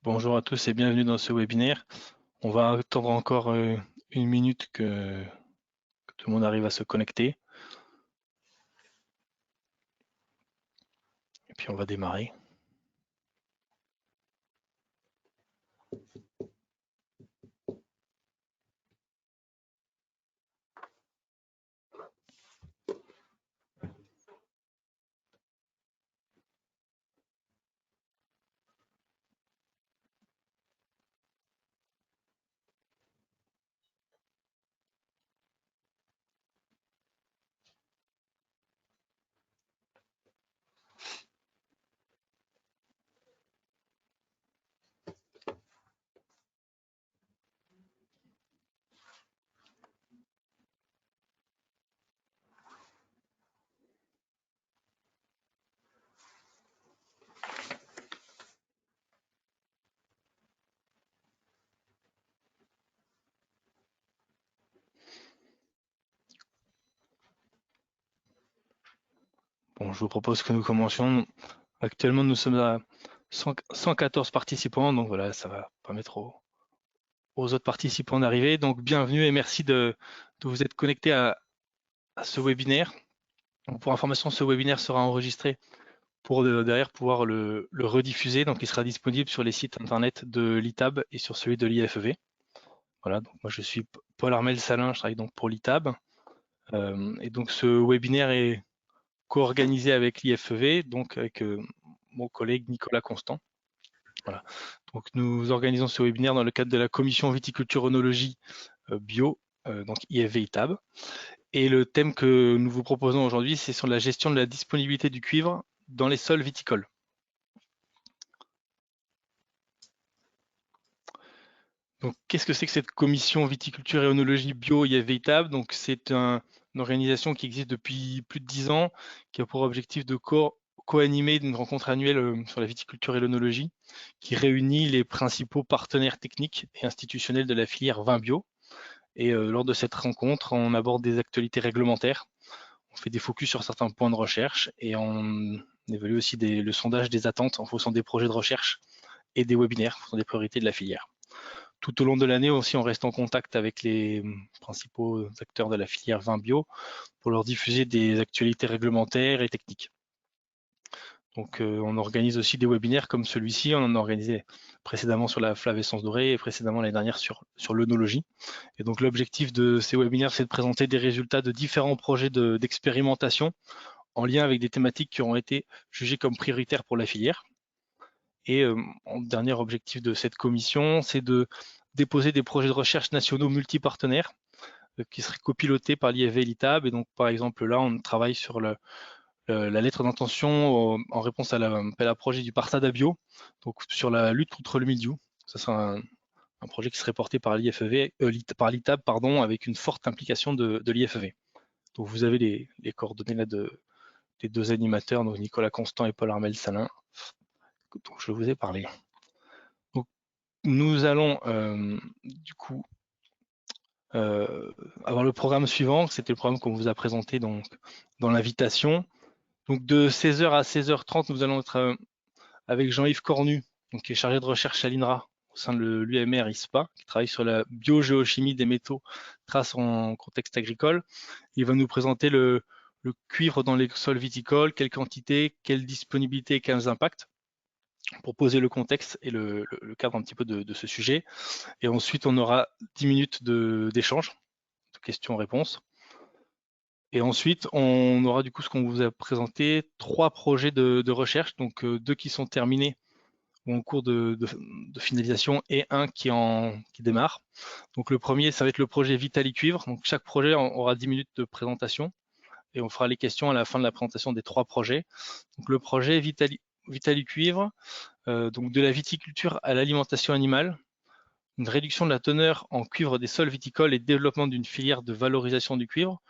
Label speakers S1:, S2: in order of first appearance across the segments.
S1: Bonjour à tous et bienvenue dans ce webinaire. On va attendre encore une minute que tout le monde arrive à se connecter. Et puis on va démarrer. Bon, je vous propose que nous commencions. Actuellement, nous sommes à 114 participants, donc voilà, ça va permettre aux autres participants d'arriver. Donc bienvenue et merci de vous être connectés à ce webinaire. Donc, pour information, ce webinaire sera enregistré pour derrière pouvoir le rediffuser. Donc il sera disponible sur les sites internet de l'ITAB et sur celui de l'IFEV. Voilà, donc moi je suis Paul Armel Salin, je travaille donc pour l'ITAB. Et donc ce webinaire est co-organisé avec l'IFEV, donc avec mon collègue Nicolas Constant. Voilà. Donc nous organisons ce webinaire dans le cadre de la commission viticulture œnologie bio, donc IFV ITAB. Et le thème que nous vous proposons aujourd'hui, c'est sur la gestion de la disponibilité du cuivre dans les sols viticoles. Donc, qu'est-ce que c'est que cette commission viticulture et œnologie bio IFV ITAB? Donc, c'est une organisation qui existe depuis plus de 10 ans, qui a pour objectif de co-animer une rencontre annuelle sur la viticulture et l'œnologie, qui réunit les principaux partenaires techniques et institutionnels de la filière vin bio. Et lors de cette rencontre, on aborde des actualités réglementaires, on fait des focus sur certains points de recherche et on évalue aussi le sondage des attentes en fonction des projets de recherche et des webinaires en fonction des priorités de la filière. Tout au long de l'année aussi, on reste en contact avec les principaux acteurs de la filière vin bio pour leur diffuser des actualités réglementaires et techniques. Donc, on organise aussi des webinaires comme celui-ci. On en a organisé précédemment sur la flavescence dorée et précédemment l'année dernière sur l'œnologie. Et donc, l'objectif de ces webinaires, c'est de présenter des résultats de différents projets d'expérimentation en lien avec des thématiques qui auront été jugées comme prioritaires pour la filière. Et dernier objectif de cette commission, c'est de déposer des projets de recherche nationaux multipartenaires qui seraient copilotés par l'IFV et l'ITAB. Et donc, par exemple, là, on travaille sur la lettre d'intention en réponse à l'appel à projet du Parsada Bio, donc sur la lutte contre le mildiou. Ça sera un projet qui serait porté par par l'ITAB, pardon, avec une forte implication de l'IFV. Donc, vous avez les coordonnées là des deux animateurs, donc Nicolas Constant et Paul Armel Salin, dont je vous ai parlé. Donc, nous allons du coup avoir le programme suivant. C'était le programme qu'on vous a présenté donc, dans l'invitation. Donc de 16h à 16h30, nous allons être avec Jean-Yves Cornu, donc, qui est chargé de recherche à l'INRA au sein de l'UMR ISPA, qui travaille sur la biogéochimie des métaux traces en contexte agricole. Il va nous présenter le cuivre dans les sols viticoles, quelle quantité, quelle disponibilité et quels impacts, pour poser le contexte et le cadre un petit peu de ce sujet. Et ensuite, on aura 10 minutes d'échange, de questions-réponses. Et ensuite, on aura du coup ce qu'on vous a présenté, 3 projets de recherche, donc 2 qui sont terminés ou en cours de finalisation et un qui démarre. Donc le premier, ça va être le projet Vitali Cuivre. Donc chaque projet aura 10 minutes de présentation et on fera les questions à la fin de la présentation des 3 projets. Donc le projet Vitali Cuivre, donc de la viticulture à l'alimentation animale, une réduction de la teneur en cuivre des sols viticoles et développement d'une filière de valorisation du cuivre.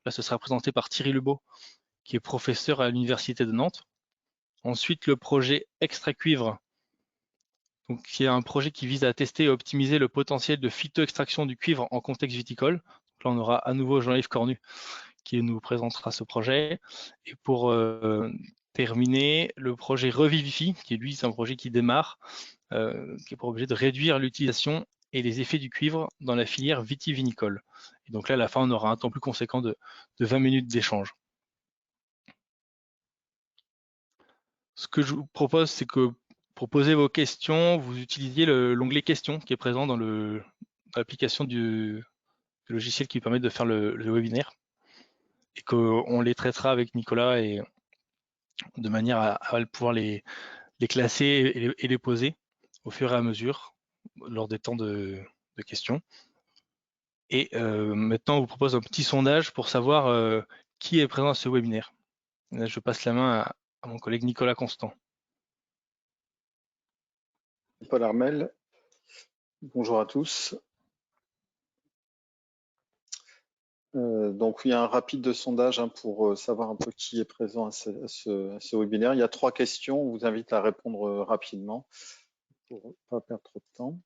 S1: Là, ce sera présenté par Thierry Lebeau, qui est professeur à l'Université de Nantes. Ensuite, le projet Extra Cuivre, donc, qui est un projet qui vise à tester et optimiser le potentiel de phytoextraction du cuivre en contexte viticole. Donc là, on aura à nouveau Jean-Yves Cornu qui nous présentera ce projet. Et pour terminé le projet Revivify, qui lui, c'est un projet qui démarre, qui a pour objet de réduire l'utilisation et les effets du cuivre dans la filière vitivinicole. Et donc là, à la fin, on aura un temps plus conséquent de 20 minutes d'échange. Ce que je vous propose, c'est que pour poser vos questions, vous utilisiez l'onglet questions qui est présent dans l'application du logiciel qui permet de faire le webinaire, et qu'on les traitera avec Nicolas et de manière à pouvoir les classer et les poser au fur et à mesure lors des temps de questions. Et maintenant, on vous propose un petit sondage pour savoir qui est présent à ce webinaire. Là, je passe la main à mon collègue Nicolas Constant.
S2: Paul Armel, bonjour à tous. Donc, il y a un rapide sondage pour savoir un peu qui est présent à ce webinaire. Il y a 3 questions, on vous invite à répondre rapidement pour ne pas perdre trop de temps.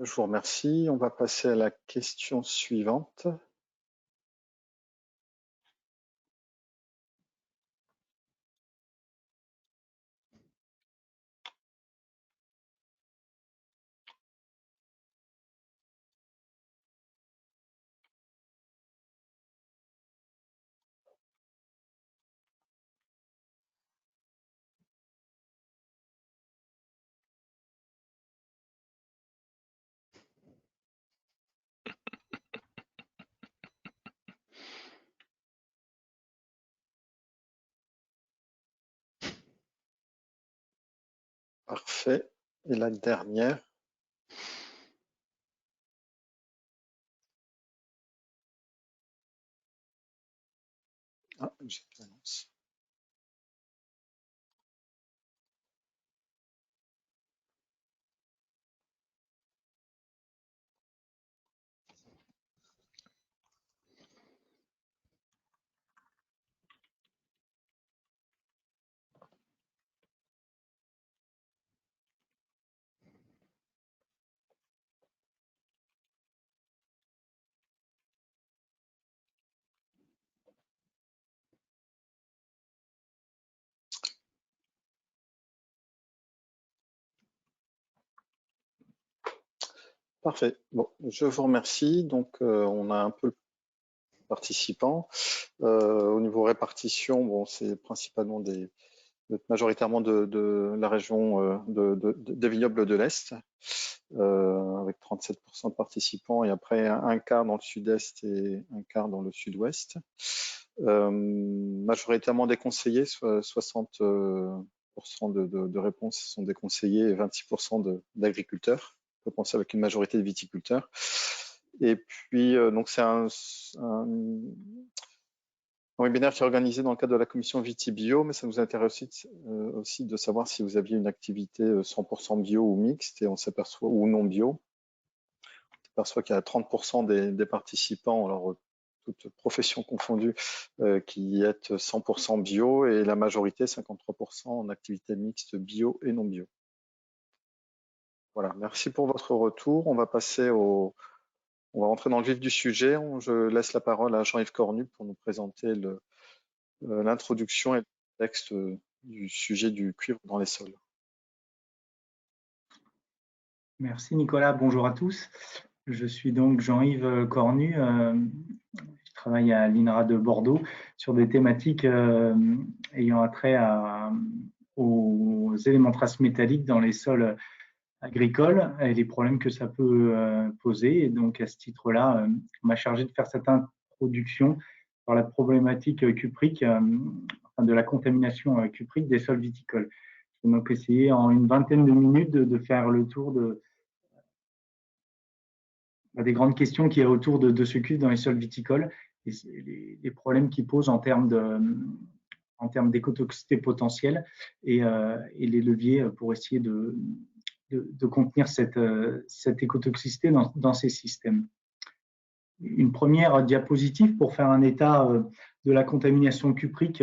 S2: Je vous remercie. On va passer à la question suivante. Parfait. Et la dernière. Ah, j'ai une annonce. Parfait. Bon, je vous remercie. Donc, on a un peu de participants. Au niveau répartition, bon, c'est principalement majoritairement de la région des vignobles de l'Est, avec 37% de participants, et après un quart dans le sud-est et un quart dans le sud-ouest. Majoritairement des conseillers, 60% de réponses sont des conseillers et 26% d'agriculteurs, réponses avec une majorité de viticulteurs. Et puis, donc c'est un webinaire qui est organisé dans le cadre de la commission Vitibio, mais ça nous intéresse aussi de savoir si vous aviez une activité 100% bio ou mixte, et on s'aperçoit, ou non bio. On s'aperçoit qu'il y a 30% des participants, alors toutes professions confondues, qui est 100% bio, et la majorité, 53%, en activité mixte bio et non bio. Voilà, merci pour votre retour. On va rentrer dans le vif du sujet. Je laisse la parole à Jean-Yves Cornu pour nous présenter l'introduction et le texte du sujet du cuivre dans les sols.
S3: Merci Nicolas, bonjour à tous. Je suis donc Jean-Yves Cornu, je travaille à l'INRA de Bordeaux sur des thématiques ayant attrait aux éléments traces métalliques dans les sols agricoles et les problèmes que ça peut poser. Et donc à ce titre-là, on m'a chargé de faire cette introduction par la problématique cuprique, de la contamination cuprique des sols viticoles. vais donc essayer en une vingtaine de minutes de faire le tour des grandes questions qu'il y a autour de ce cuivre dans les sols viticoles et les problèmes qu'il pose en termes d'écotoxicité potentielle et les leviers pour essayer de contenir cette écotoxicité dans ces systèmes. Une première diapositive pour faire un état de la contamination cuprique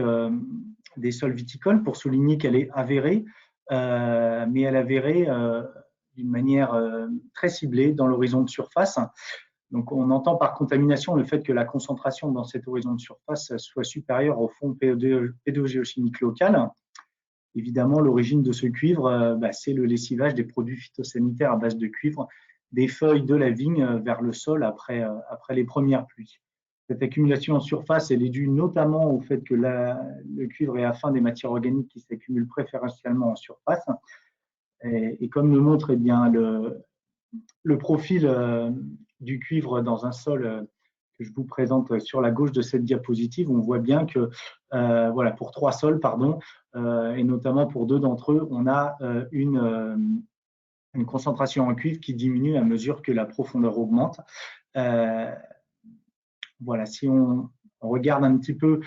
S3: des sols viticoles pour souligner qu'elle est avérée, mais elle est avérée d'une manière très ciblée dans l'horizon de surface. Donc, on entend par contamination le fait que la concentration dans cet horizon de surface soit supérieure au fond pédogéochimique local. Évidemment, l'origine de ce cuivre, c'est le lessivage des produits phytosanitaires à base de cuivre des feuilles de la vigne vers le sol après les premières pluies. Cette accumulation en surface, elle est due notamment au fait que le cuivre est afin des matières organiques qui s'accumulent préférentiellement en surface. Et comme le montre bien le profil du cuivre dans un sol que je vous présente sur la gauche de cette diapositive, on voit bien que voilà, pour 3 sols, et notamment pour 2 d'entre eux, on a une concentration en cuivre qui diminue à mesure que la profondeur augmente. Voilà, si on regarde un petit peu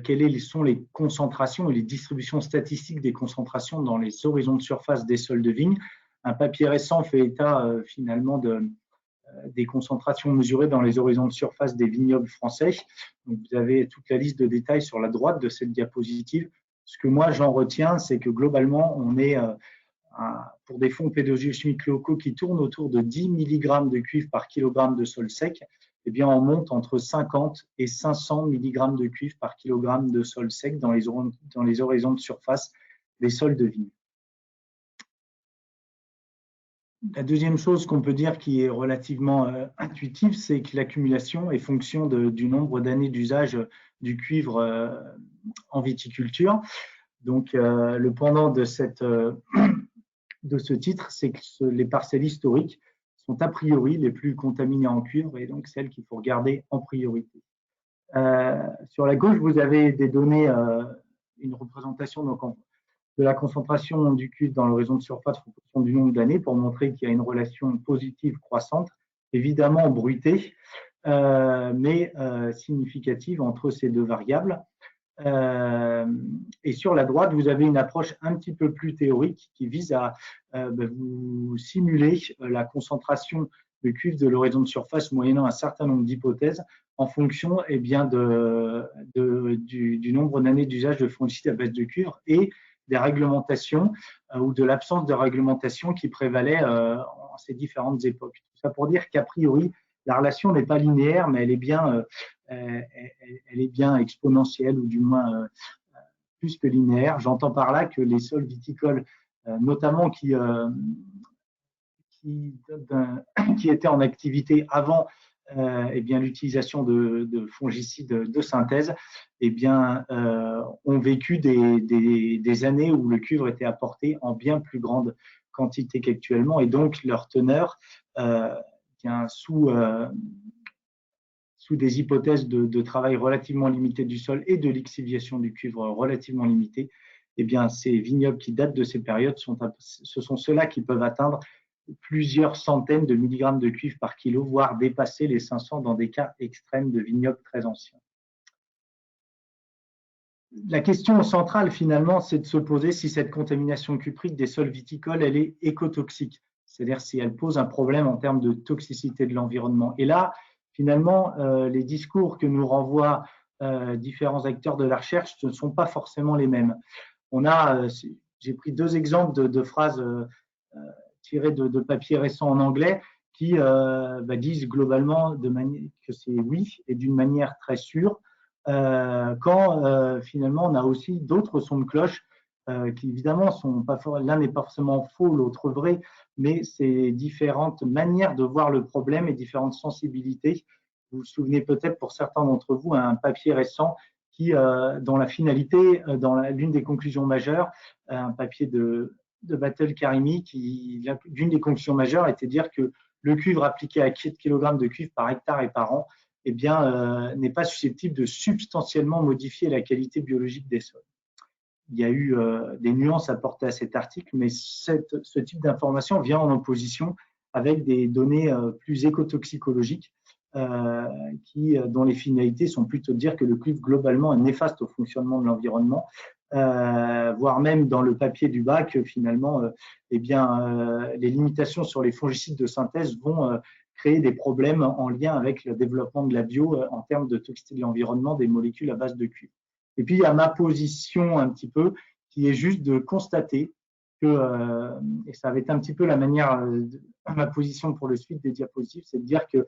S3: quelles sont les concentrations et les distributions statistiques des concentrations dans les horizons de surface des sols de vigne, un papier récent fait état finalement des concentrations mesurées dans les horizons de surface des vignobles français. Donc, vous avez toute la liste de détails sur la droite de cette diapositive. Ce que moi j'en retiens, c'est que globalement, on est pour des fonds pédogéochimiques locaux qui tournent autour de 10 mg de cuivre par kilogramme de sol sec, eh bien, on monte entre 50 et 500 mg de cuivre par kilogramme de sol sec dans les horizons de surface des sols de vigne. La deuxième chose qu'on peut dire qui est relativement intuitive, c'est que l'accumulation est fonction du nombre d'années d'usage du cuivre en viticulture. Donc, le pendant de ce titre, c'est que les parcelles historiques sont a priori les plus contaminées en cuivre et donc celles qu'il faut regarder en priorité. Sur la gauche, vous avez des données, une représentation de la concentration du cuivre dans l'horizon de surface en fonction du nombre d'années pour montrer qu'il y a une relation positive croissante, évidemment bruitée, mais significative entre ces deux variables. Et sur la droite, vous avez une approche un petit peu plus théorique qui vise à vous simuler la concentration de cuivre de l'horizon de surface moyennant un certain nombre d'hypothèses en fonction du nombre d'années d'usage de fongicides à base de cuivre et des réglementations ou de l'absence de réglementation qui prévalait en ces différentes époques. Tout ça pour dire qu'a priori, la relation n'est pas linéaire, mais elle est bien exponentielle ou du moins plus que linéaire. J'entends par là que les sols viticoles, notamment qui étaient en activité avant l'utilisation de fongicides de synthèse, ont vécu des années où le cuivre était apporté en bien plus grande quantité qu'actuellement et donc leur teneur sous des hypothèses de travail relativement limité du sol et de lixiviation du cuivre relativement limitée, ces vignobles qui datent de ces périodes, ce sont ceux-là qui peuvent atteindre plusieurs centaines de milligrammes de cuivre par kilo, voire dépasser les 500 dans des cas extrêmes de vignobles très anciens. La question centrale, finalement, c'est de se poser si cette contamination cuprique des sols viticoles, elle est écotoxique, c'est-à-dire si elle pose un problème en termes de toxicité de l'environnement. Et là, finalement, les discours que nous renvoient différents acteurs de la recherche ne sont pas forcément les mêmes. J'ai pris 2 exemples de phrases tirées de papiers récents en anglais qui disent globalement que c'est oui et d'une manière très sûre, quand finalement on a aussi d'autres sons de cloche qui évidemment sont pas l'un n'est pas forcément faux, l'autre vrai, mais c'est différentes manières de voir le problème et différentes sensibilités. Vous vous souvenez peut-être pour certains d'entre vous un papier récent qui, dans la finalité, dans l'une des conclusions majeures, un papier de Battle Karimi, d'une des conclusions majeures était de dire que le cuivre appliqué à 4 kg de cuivre par hectare et par an n'est pas susceptible de substantiellement modifier la qualité biologique des sols. il y a eu des nuances apportées à cet article, mais ce type d'information vient en opposition avec des données plus écotoxicologiques dont les finalités sont plutôt de dire que le cuivre globalement est néfaste au fonctionnement de l'environnement, voire même dans le papier du bas que finalement les limitations sur les fongicides de synthèse vont créer des problèmes en lien avec le développement de la bio en termes de toxicité de l'environnement des molécules à base de cuivre. Et puis il y a ma position un petit peu qui est juste de constater que, et ça va être un petit peu la manière, ma position pour le suite des diapositives, c'est de dire que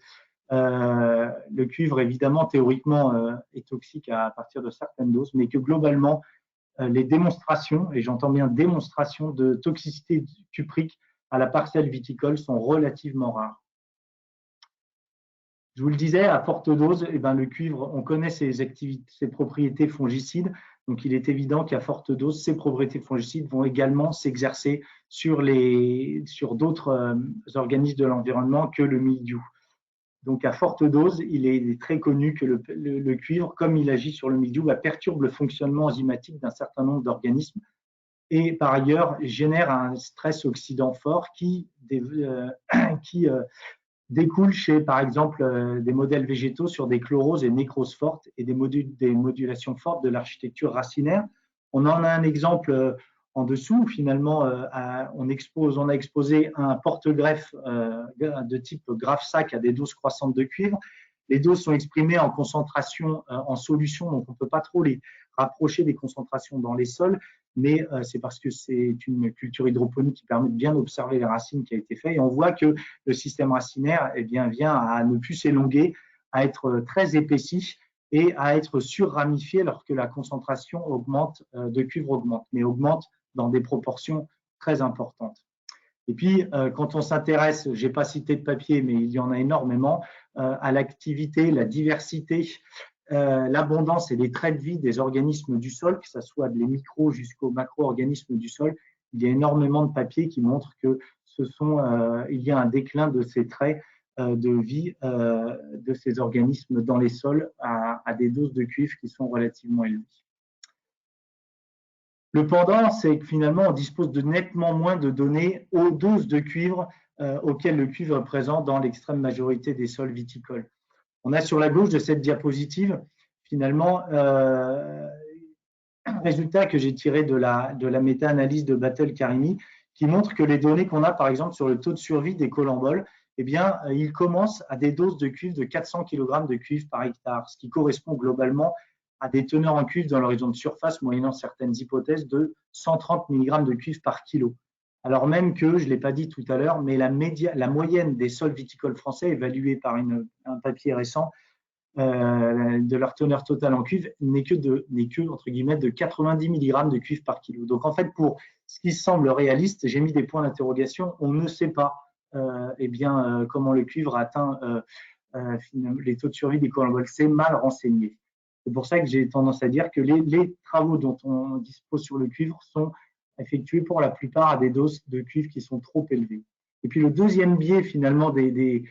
S3: le cuivre, évidemment, théoriquement, est toxique à partir de certaines doses, mais que globalement, les démonstrations, et j'entends bien démonstrations de toxicité cuprique à la parcelle viticole sont relativement rares. Je vous le disais, à forte dose, le cuivre, on connaît ses propriétés fongicides, donc il est évident qu'à forte dose, ces propriétés fongicides vont également s'exercer sur d'autres organismes de l'environnement que le mildiou. Donc, à forte dose, il est très connu que le cuivre, comme il agit sur le mildiou, perturbe le fonctionnement enzymatique d'un certain nombre d'organismes et, par ailleurs, génère un stress oxydant fort qui découle chez, par exemple, des modèles végétaux sur des chloroses et nécroses fortes et des modulations fortes de l'architecture racinaire. On en a un exemple en dessous, finalement, on a exposé un porte-greffe de type graffe-sac à des doses croissantes de cuivre. Les doses sont exprimées en concentration en solution, donc on ne peut pas trop les rapprocher des concentrations dans les sols, mais c'est parce que c'est une culture hydroponique qui permet de bien observer les racines qui a été faite. Et on voit que le système racinaire vient à ne plus s'élonguer, à être très épaissi et à être surramifié alors que la concentration de cuivre augmente, mais augmente dans des proportions très importantes. Et puis, quand on s'intéresse, je n'ai pas cité de papier, mais il y en a énormément, à l'activité, la diversité, l'abondance et les traits de vie des organismes du sol, que ce soit des micro jusqu'aux macro-organismes du sol, il y a énormément de papiers qui montrent que il y a un déclin de ces traits de vie de ces organismes dans les sols à des doses de cuivre qui sont relativement élevées. Le pendant, c'est que finalement, on dispose de nettement moins de données aux doses de cuivre auxquelles le cuivre est présent dans l'extrême majorité des sols viticoles. On a sur la gauche de cette diapositive, finalement, un résultat que j'ai tiré de la méta-analyse de Battle-Karimi qui montre que les données qu'on a, par exemple, sur le taux de survie des colamboles, ils commencent à des doses de cuivre de 400 kg de cuivre par hectare, ce qui correspond globalement à des teneurs en cuivre dans l'horizon de surface, moyennant certaines hypothèses, de 130 mg de cuivre par kilo. Alors même que, je ne l'ai pas dit tout à l'heure, mais la moyenne des sols viticoles français, évaluée par un papier récent, de leur teneur totale en cuivre, n'est que entre guillemets, de 90 mg de cuivre par kilo. Donc en fait, pour ce qui semble réaliste, j'ai mis des points d'interrogation, on ne sait pas comment le cuivre atteint les taux de survie des colamboles. C'est mal renseigné. C'est pour ça que j'ai tendance à dire que les travaux dont on dispose sur le cuivre sont effectués pour la plupart à des doses de cuivre qui sont trop élevées. Et puis le deuxième biais finalement des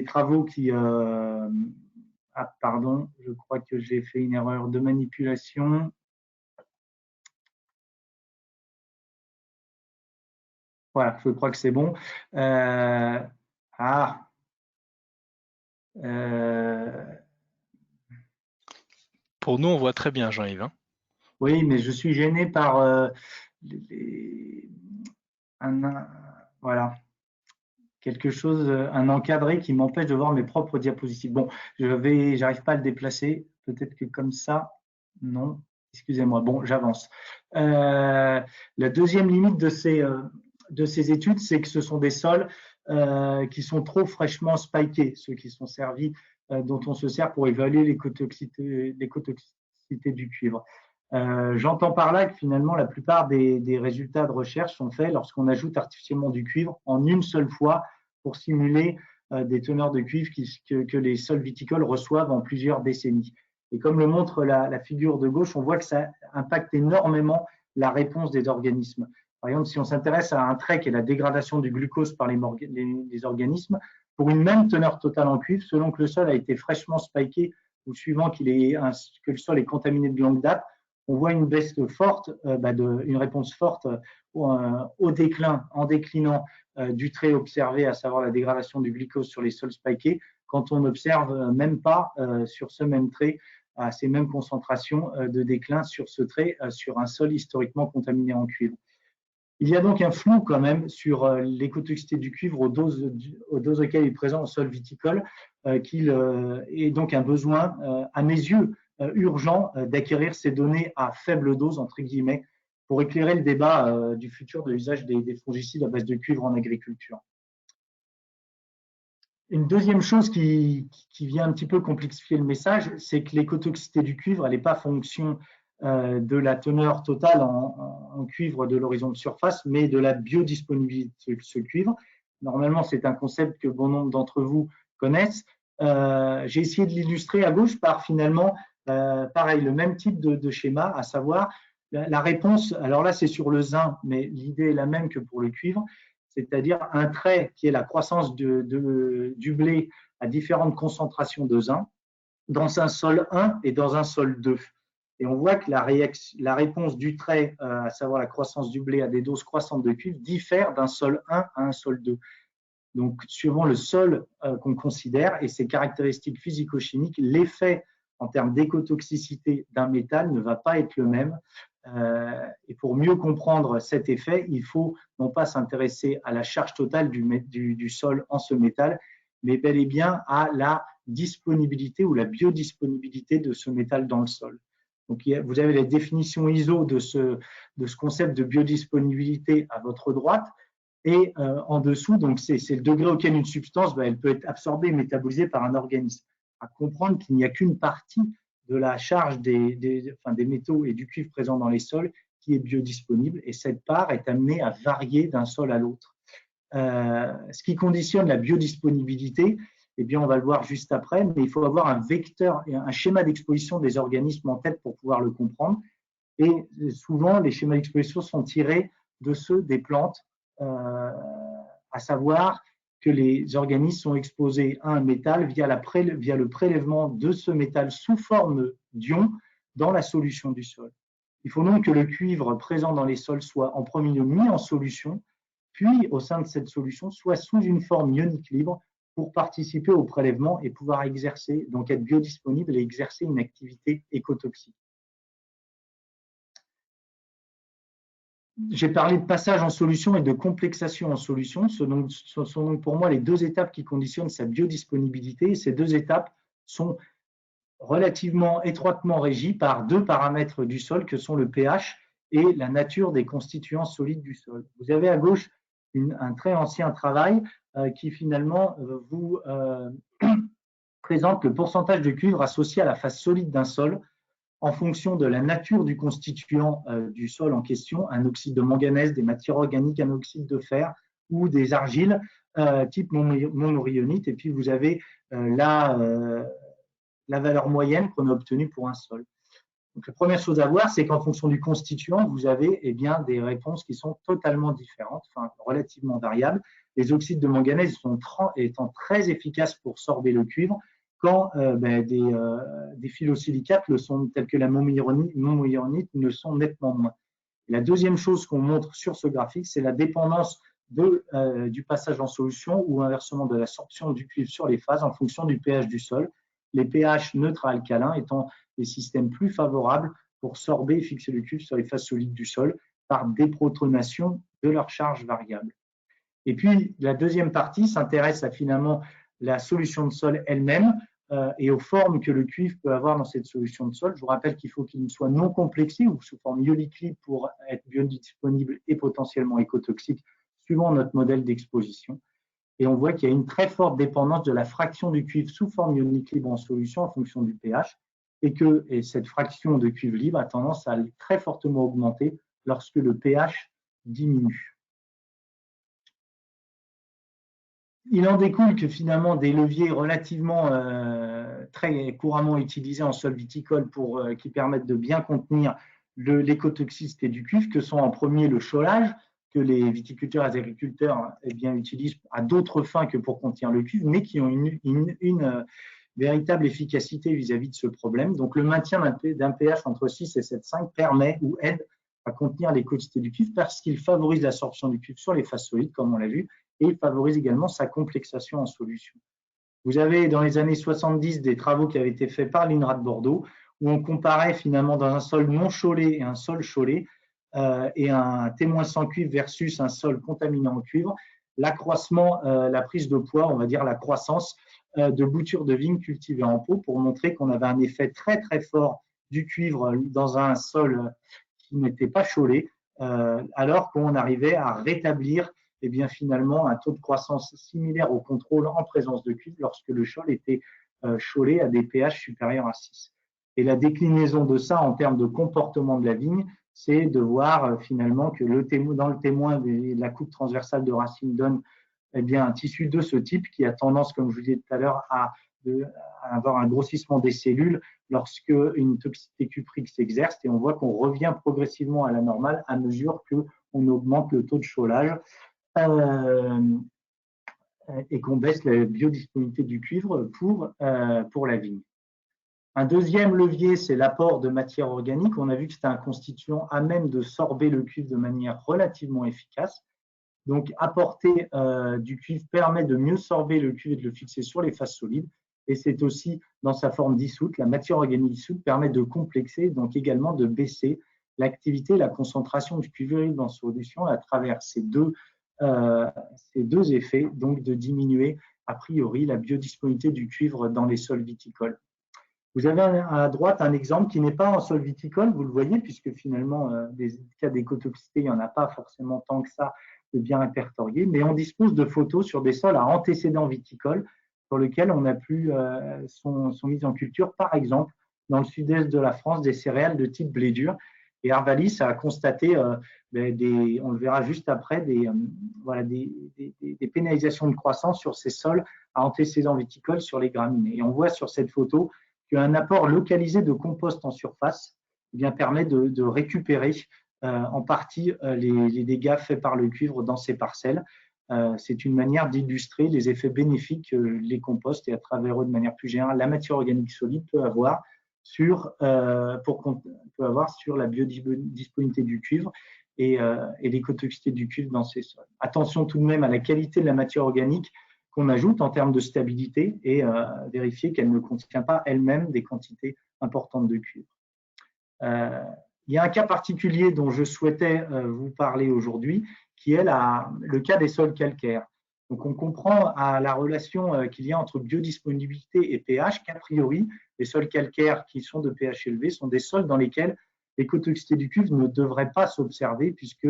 S3: travaux qui… ah pardon, je crois que j'ai fait une erreur de manipulation. Voilà, je crois que c'est bon.
S1: Pour nous, on voit très bien, Jean-Yves. Hein.
S3: Oui, mais je suis gêné par voilà, quelque chose, un encadré qui m'empêche de voir mes propres diapositives. Bon, j'arrive pas à le déplacer. Peut-être que comme ça, non. Excusez-moi. Bon, j'avance. La deuxième limite de ces études, c'est que ce sont des sols qui sont trop fraîchement spikés, ceux qui sont servis, dont on se sert pour évaluer l'écotoxicité du cuivre. J'entends par là que finalement la plupart des résultats de recherche sont faits lorsqu'on ajoute artificiellement du cuivre en une seule fois pour simuler des teneurs de cuivre que les sols viticoles reçoivent en plusieurs décennies. Et comme le montre la figure de gauche, on voit que ça impacte énormément la réponse des organismes. Par exemple, si on s'intéresse à un trait qui est la dégradation du glucose par les organismes, pour une même teneur totale en cuivre, selon que le sol a été fraîchement spiké ou suivant que le sol est contaminé de longue date, on voit une baisse forte, une réponse forte au déclin, en déclinant du trait observé, à savoir la dégradation du glucose sur les sols spikés, quand on n'observe même pas sur ce même trait, à ces mêmes concentrations de déclin sur ce trait, sur un sol historiquement contaminé en cuivre. Il y a donc un flou quand même sur l'écotoxicité du cuivre aux doses auxquelles il est présent au sol viticole, qu'il est donc un besoin, à mes yeux, urgent d'acquérir ces données à faible dose, entre guillemets, pour éclairer le débat du futur de l'usage des fongicides à base de cuivre en agriculture. Une deuxième chose qui vient un petit peu complexifier le message, c'est que l'écotoxicité du cuivre, elle n'est pas fonction de la teneur totale en cuivre de l'horizon de surface, mais de la biodisponibilité de ce cuivre. Normalement, c'est un concept que bon nombre d'entre vous connaissent. J'ai essayé de l'illustrer à gauche par finalement, pareil, le même type de schéma, à savoir la réponse, alors là c'est sur le zinc, mais l'idée est la même que pour le cuivre, c'est-à-dire un trait qui est la croissance du blé à différentes concentrations de zinc dans un sol 1 et dans un sol 2. Et on voit que la réponse du trait, à savoir la croissance du blé à des doses croissantes de cuivre, diffère d'un sol 1 à un sol 2. Donc, suivant le sol qu'on considère et ses caractéristiques physico-chimiques, l'effet en termes d'écotoxicité d'un métal ne va pas être le même. Et pour mieux comprendre cet effet, il faut non pas s'intéresser à la charge totale du sol en ce métal, mais bel et bien à la disponibilité ou la biodisponibilité de ce métal dans le sol. Donc, vous avez la définition ISO de ce concept de biodisponibilité à votre droite. Et en dessous, donc c'est le degré auquel une substance elle peut être absorbée et métabolisée par un organisme. À comprendre qu'il n'y a qu'une partie de la charge des métaux et du cuivre présents dans les sols qui est biodisponible, et cette part est amenée à varier d'un sol à l'autre. Ce qui conditionne la biodisponibilité, eh bien, on va le voir juste après, mais il faut avoir un vecteur, un schéma d'exposition des organismes en tête pour pouvoir le comprendre. Et souvent, les schémas d'exposition sont tirés de ceux des plantes, à savoir que les organismes sont exposés à un métal via le prélèvement de ce métal sous forme d'ion dans la solution du sol. Il faut donc que le cuivre présent dans les sols soit en premier lieu mis en solution, puis au sein de cette solution soit sous une forme ionique libre pour participer au prélèvement et pouvoir exercer, donc être biodisponible et exercer une activité écotoxique. J'ai parlé de passage en solution et de complexation en solution. Ce sont donc pour moi les deux étapes qui conditionnent sa biodisponibilité. Ces deux étapes sont relativement étroitement régies par deux paramètres du sol que sont le pH et la nature des constituants solides du sol. Vous avez à gauche un très ancien travail qui finalement vous présente le pourcentage de cuivre associé à la phase solide d'un sol en fonction de la nature du constituant du sol en question, un oxyde de manganèse, des matières organiques, un oxyde de fer ou des argiles type monorionite. Et puis vous avez la valeur moyenne qu'on a obtenue pour un sol. Donc, la première chose à voir, c'est qu'en fonction du constituant, vous avez des réponses qui sont totalement différentes, enfin relativement variables. Les oxydes de manganèse étant très efficaces pour sorber le cuivre, quand des phyllosilicates le sont, tels que la monorionite, le sont nettement moins. Et la deuxième chose qu'on montre sur ce graphique, c'est la dépendance du passage en solution ou inversement de l'absorption du cuivre sur les phases en fonction du pH du sol. Les pH neutres à alcalins étant des systèmes plus favorables pour sorber et fixer le cuivre sur les phases solides du sol par déprotonation de leur charge variable. Et puis, la deuxième partie s'intéresse à finalement la solution de sol elle-même et aux formes que le cuivre peut avoir dans cette solution de sol. Je vous rappelle qu'il faut qu'il soit non complexé ou sous forme ionique libre pour être biodisponible et potentiellement écotoxique suivant notre modèle d'exposition. Et on voit qu'il y a une très forte dépendance de la fraction du cuivre sous forme ionique libre en solution en fonction du pH et cette fraction de cuivre libre a tendance à très fortement augmenter lorsque le pH diminue. Il en découle que finalement des leviers relativement très couramment utilisés en sol viticole qui permettent de bien contenir l'écotoxicité du cuivre, que sont en premier le cholage, que les viticulteurs et les agriculteurs utilisent à d'autres fins que pour contenir le cuivre, mais qui ont une véritable efficacité vis-à-vis de ce problème. Donc, le maintien d'un pH entre 6 et 7,5 permet ou aide à contenir l'écocité du cuivre parce qu'il favorise l'absorption du cuivre sur les phases solides, comme on l'a vu, et il favorise également sa complexation en solution. Vous avez dans les années 70 des travaux qui avaient été faits par l'INRA de Bordeaux où on comparait finalement dans un sol non chaulé et un sol chaulé et un témoin sans cuivre versus un sol contaminé en cuivre, l'accroissement, la prise de poids, on va dire la croissance de boutures de vigne cultivées en pot pour montrer qu'on avait un effet très très fort du cuivre dans un sol qui n'était pas chaulé, alors qu'on arrivait à rétablir et bien finalement un taux de croissance similaire au contrôle en présence de cuivre lorsque le sol était chaulé à des pH supérieurs à 6. Et la déclinaison de ça en termes de comportement de la vigne, c'est de voir finalement que dans le témoin de la coupe transversale de racine donne eh bien, un tissu de ce type qui a tendance, comme je vous disais tout à l'heure, à avoir un grossissement des cellules lorsque une toxicité cuprique s'exerce et on voit qu'on revient progressivement à la normale à mesure qu'on augmente le taux de chaulage et qu'on baisse la biodisponibilité du cuivre pour la vigne. Un deuxième levier, c'est l'apport de matière organique. On a vu que c'était un constituant à même de sorber le cuivre de manière relativement efficace. Donc, apporter du cuivre permet de mieux sorber le cuivre et de le fixer sur les phases solides. Et c'est aussi dans sa forme dissoute, la matière organique dissoute permet de complexer, donc également de baisser l'activité et la concentration du cuivre dans solution à travers ces deux effets, donc de diminuer a priori la biodisponibilité du cuivre dans les sols viticoles. Vous avez à droite un exemple qui n'est pas en sol viticole, vous le voyez, puisque finalement, des cas d'écotoxicité, il n'y en a pas forcément tant que ça de bien répertoriés, mais on dispose de photos sur des sols à antécédents viticoles sur lesquels on a pu, sont mis en culture, par exemple, dans le sud-est de la France, des céréales de type blé dur. Et Arvalis a constaté, on le verra juste après, des pénalisations de croissance sur ces sols à antécédents viticoles sur les graminées. Et on voit sur cette photo qu'un apport localisé de compost en surface permet de récupérer en partie les dégâts faits par le cuivre dans ces parcelles. C'est une manière d'illustrer les effets bénéfiques que les composts et à travers eux de manière plus générale la matière organique solide peut avoir sur la biodisponibilité du cuivre et l'écotoxicité du cuivre dans ces sols. Attention tout de même à la qualité de la matière organique qu'on ajoute en termes de stabilité et vérifier qu'elle ne contient pas elle-même des quantités importantes de cuivre. Il y a un cas particulier dont je souhaitais vous parler aujourd'hui, qui est le cas des sols calcaires. Donc, on comprend à la relation qu'il y a entre biodisponibilité et pH qu'a priori, les sols calcaires qui sont de pH élevé sont des sols dans lesquels l'écotoxicité du cuivre ne devrait pas s'observer puisque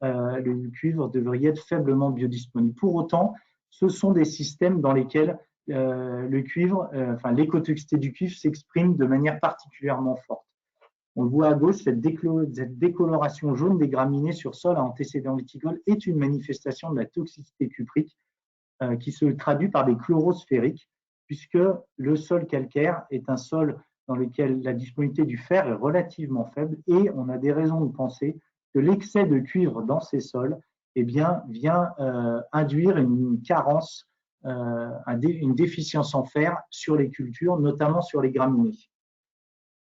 S3: le cuivre devrait être faiblement biodisponible. Pour autant, ce sont des systèmes dans lesquels l'écotoxicité du cuivre s'exprime de manière particulièrement forte. On le voit à gauche, cette décoloration jaune des graminées sur sol à antécédents viticoles est une manifestation de la toxicité cuprique qui se traduit par des chlorosphériques, puisque le sol calcaire est un sol dans lequel la disponibilité du fer est relativement faible et on a des raisons de penser que l'excès de cuivre dans ces sols vient induire une carence, une déficience en fer sur les cultures, notamment sur les graminées.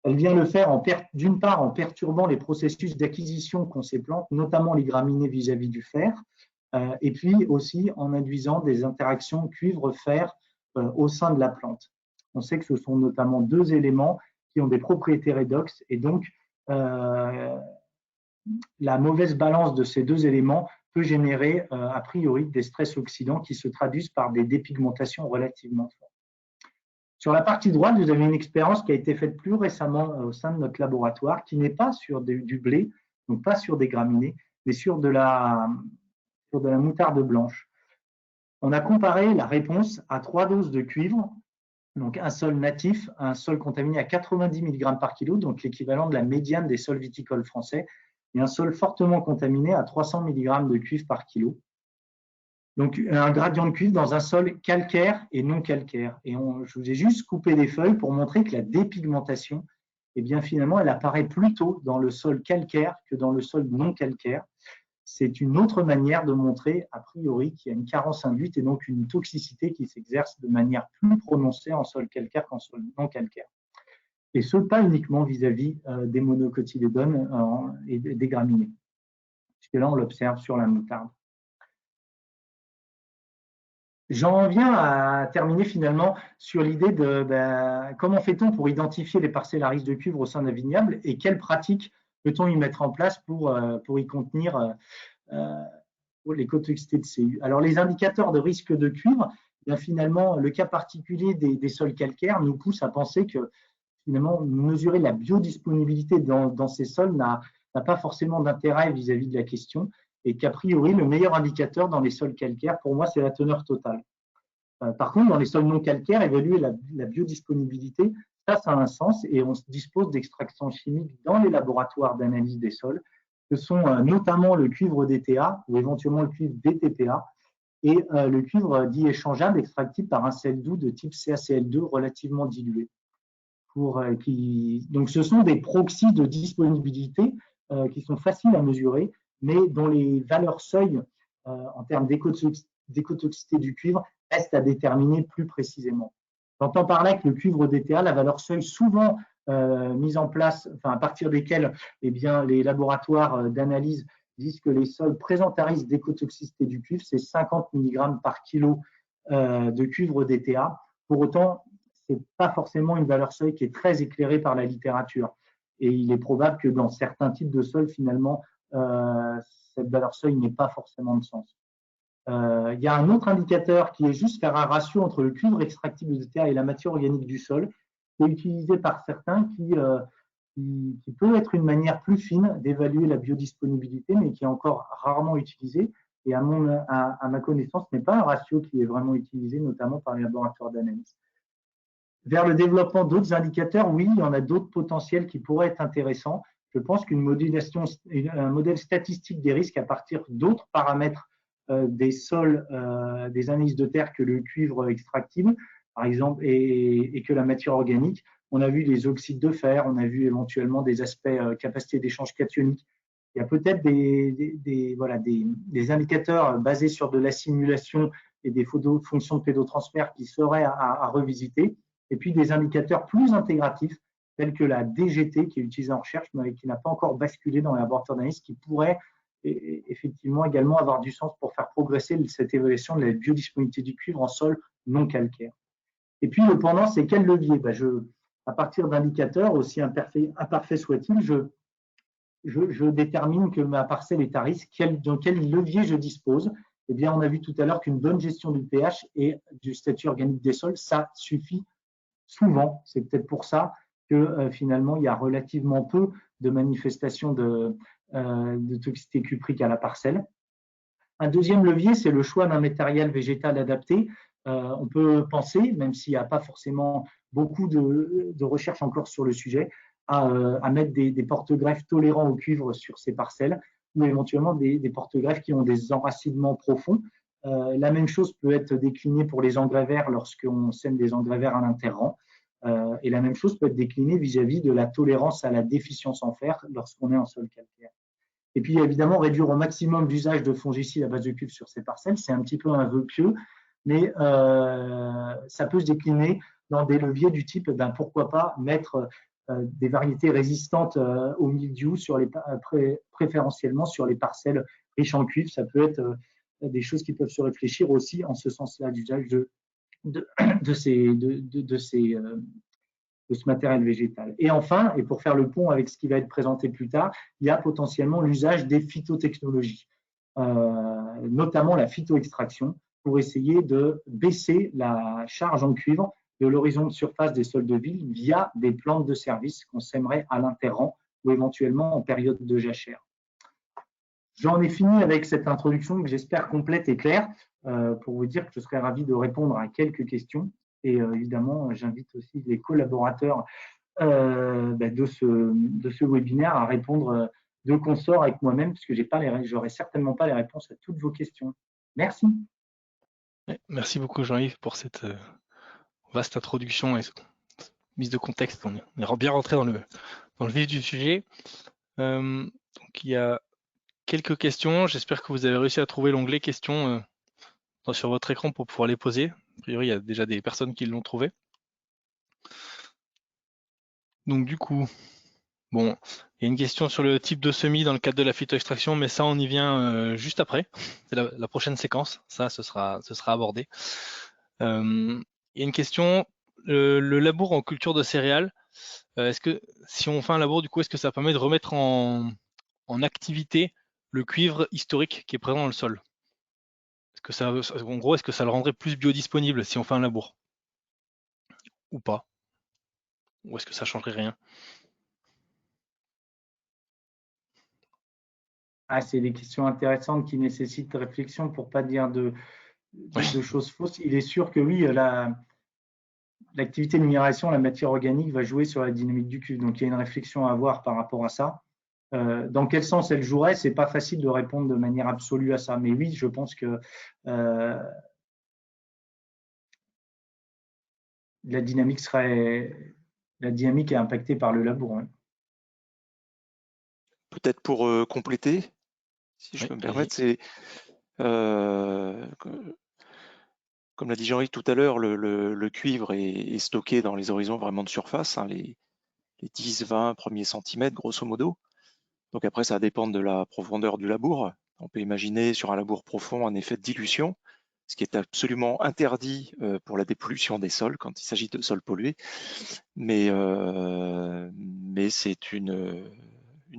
S3: Elle vient le faire d'une part en perturbant les processus d'acquisition qu'ont ces plantes, notamment les graminées vis-à-vis du fer, et puis aussi en induisant des interactions cuivre-fer au sein de la plante. On sait que ce sont notamment deux éléments qui ont des propriétés redox et donc la mauvaise balance de ces deux éléments peut générer a priori des stress oxydants qui se traduisent par des dépigmentations relativement fortes. Sur la partie droite, vous avez une expérience qui a été faite plus récemment au sein de notre laboratoire, qui n'est pas sur du blé, donc pas sur des graminées, mais sur de la moutarde blanche. On a comparé la réponse à 3 doses de cuivre, donc un sol natif, un sol contaminé à 90 mg par kilo, donc l'équivalent de la médiane des sols viticoles français, et un sol fortement contaminé à 300 mg de cuivre par kilo. Donc, un gradient de cuivre dans un sol calcaire et non calcaire. Et je vous ai juste coupé des feuilles pour montrer que la dépigmentation, finalement, elle apparaît plutôt dans le sol calcaire que dans le sol non calcaire. c'est une autre manière de montrer, a priori, qu'il y a une carence induite et donc une toxicité qui s'exerce de manière plus prononcée en sol calcaire qu'en sol non calcaire. Et ce, pas uniquement vis-à-vis des monocotylédones et des graminées, puisque là, on l'observe sur la moutarde. J'en viens à terminer finalement sur l'idée de comment fait-on pour identifier les parcelles à risque de cuivre au sein d'un vignoble et quelles pratiques peut-on y mettre en place pour y contenir les cotoxités de CU. Alors les indicateurs de risque de cuivre, bien, finalement, le cas particulier des sols calcaires nous pousse à penser que finalement mesurer la biodisponibilité dans ces sols n'a pas forcément d'intérêt vis-à-vis de la question, et qu'a priori, le meilleur indicateur dans les sols calcaires, pour moi, c'est la teneur totale. Par contre, dans les sols non calcaires, évaluer la biodisponibilité, ça a un sens, et on dispose d'extractions chimiques dans les laboratoires d'analyse des sols, que sont notamment le cuivre DTA ou éventuellement le cuivre DTPA, et le cuivre dit échangeable extractible par un sel doux de type CaCl2 relativement dilué. Donc ce sont des proxys de disponibilité qui sont faciles à mesurer, mais dont les valeurs seuil en termes d'écotoxicité du cuivre restent à déterminer plus précisément. J'entends par là que le cuivre DTA, la valeur seuil souvent mise en place, à partir desquelles les laboratoires d'analyse disent que les sols présentent un risque d'écotoxicité du cuivre, c'est 50 mg par kilo de cuivre DTA. Pour autant, ce n'est pas forcément une valeur seuil qui est très éclairée par la littérature. Et il est probable que dans certains types de sols, finalement, cette valeur seuil n'ait pas forcément de sens. Il y a un autre indicateur qui est juste faire un ratio entre le cuivre extractible de terre et la matière organique du sol, qui est utilisé par certains, qui peut être une manière plus fine d'évaluer la biodisponibilité, mais qui est encore rarement utilisé. Et à ma connaissance, ce n'est pas un ratio qui est vraiment utilisé, notamment par les laboratoires d'analyse. Vers le développement d'autres indicateurs, oui, il y en a d'autres potentiels qui pourraient être intéressants. Je pense qu'un modèle statistique des risques à partir d'autres paramètres des sols, des analyses de terre que le cuivre extractible, par exemple, et que la matière organique. On a vu les oxydes de fer, on a vu éventuellement des aspects capacité d'échange cationique. Il y a peut-être des indicateurs basés sur de la simulation et des fonctions de pédotransfert qui seraient à revisiter. Et puis des indicateurs plus intégratifs, tels que la DGT, qui est utilisée en recherche, mais qui n'a pas encore basculé dans les laboratoires d'analyse, qui pourrait effectivement également avoir du sens pour faire progresser cette évaluation de la biodisponibilité du cuivre en sol non calcaire. Et puis, le pendant, c'est quel levier ? À partir d'indicateurs, aussi imparfaits soient-ils, je détermine que ma parcelle est à risque, dans quel levier je dispose. Eh bien, on a vu tout à l'heure qu'une bonne gestion du pH et du statut organique des sols, ça suffit souvent. C'est peut-être pour ça que finalement, il y a relativement peu de manifestations de toxicité cuprique à la parcelle. Un deuxième levier, c'est le choix d'un matériel végétal adapté. On peut penser, même s'il n'y a pas forcément beaucoup de recherches encore sur le sujet, à mettre des porte-greffes tolérants au cuivre sur ces parcelles, ou éventuellement des porte-greffes qui ont des enracinements profonds. La même chose peut être déclinée pour les engrais verts lorsqu'on sème des engrais verts à l'interrang. Et la même chose peut être déclinée vis-à-vis de la tolérance à la déficience en fer lorsqu'on est en sol calcaire. Et puis évidemment, réduire au maximum l'usage de fongicides à base de cuivre sur ces parcelles, c'est un petit peu un vœu pieux, mais ça peut se décliner dans des leviers du type, pourquoi pas mettre des variétés résistantes au mildiou préférentiellement sur les parcelles riches en cuivre. Ça peut être des choses qui peuvent se réfléchir aussi en ce sens-là d'usage de ce matériel végétal. Et enfin, et pour faire le pont avec ce qui va être présenté plus tard, il y a potentiellement l'usage des phytotechnologies, notamment la phytoextraction, pour essayer de baisser la charge en cuivre de l'horizon de surface des sols de ville via des plantes de service qu'on sèmerait à l'interrang ou éventuellement en période de jachère. J'en ai fini avec cette introduction que j'espère complète et claire pour vous dire que je serais ravi de répondre à quelques questions. Et évidemment, j'invite aussi les collaborateurs de ce webinaire à répondre de consort avec moi-même, parce que je n'aurai certainement pas les réponses à toutes vos questions. Merci.
S1: Merci beaucoup Jean-Yves pour cette vaste introduction et mise de contexte. On est bien rentré dans le vif du sujet. Donc il y a quelques questions. J'espère que vous avez réussi à trouver l'onglet questions sur votre écran pour pouvoir les poser. A priori, il y a déjà des personnes qui l'ont trouvé. Donc du coup, bon, il y a une question sur le type de semis dans le cadre de la phytoextraction, mais ça, on y vient juste après. C'est la prochaine séquence. Ça, ce sera abordé. Il y a une question, le labour en culture de céréales. Est-ce que si on fait un labour, du coup, est-ce que ça permet de remettre en activité le cuivre historique qui est présent dans le sol? Est-ce que ça, en gros, est-ce que ça le rendrait plus biodisponible si on fait un labour ou pas? Ou est-ce que ça changerait rien?
S3: Ah, c'est des questions intéressantes qui nécessitent réflexion pour ne pas dire de choses fausses. Il est sûr que oui, l'activité de minération, la matière organique va jouer sur la dynamique du cuivre. Donc il y a une réflexion à avoir par rapport à ça. Dans quel sens elle jouerait, c'est pas facile de répondre de manière absolue à ça. Mais oui, je pense que la dynamique est impactée par le labour. Hein.
S4: Peut-être pour compléter, si je peux me permettre, c'est comme l'a dit Jean-Yves tout à l'heure, le cuivre est stocké dans les horizons vraiment de surface, hein, les 10-20 premiers centimètres, grosso modo. Donc après, ça dépend de la profondeur du labour. On peut imaginer sur un labour profond un effet de dilution, ce qui est absolument interdit pour la dépollution des sols quand il s'agit de sols pollués. Mais c'est une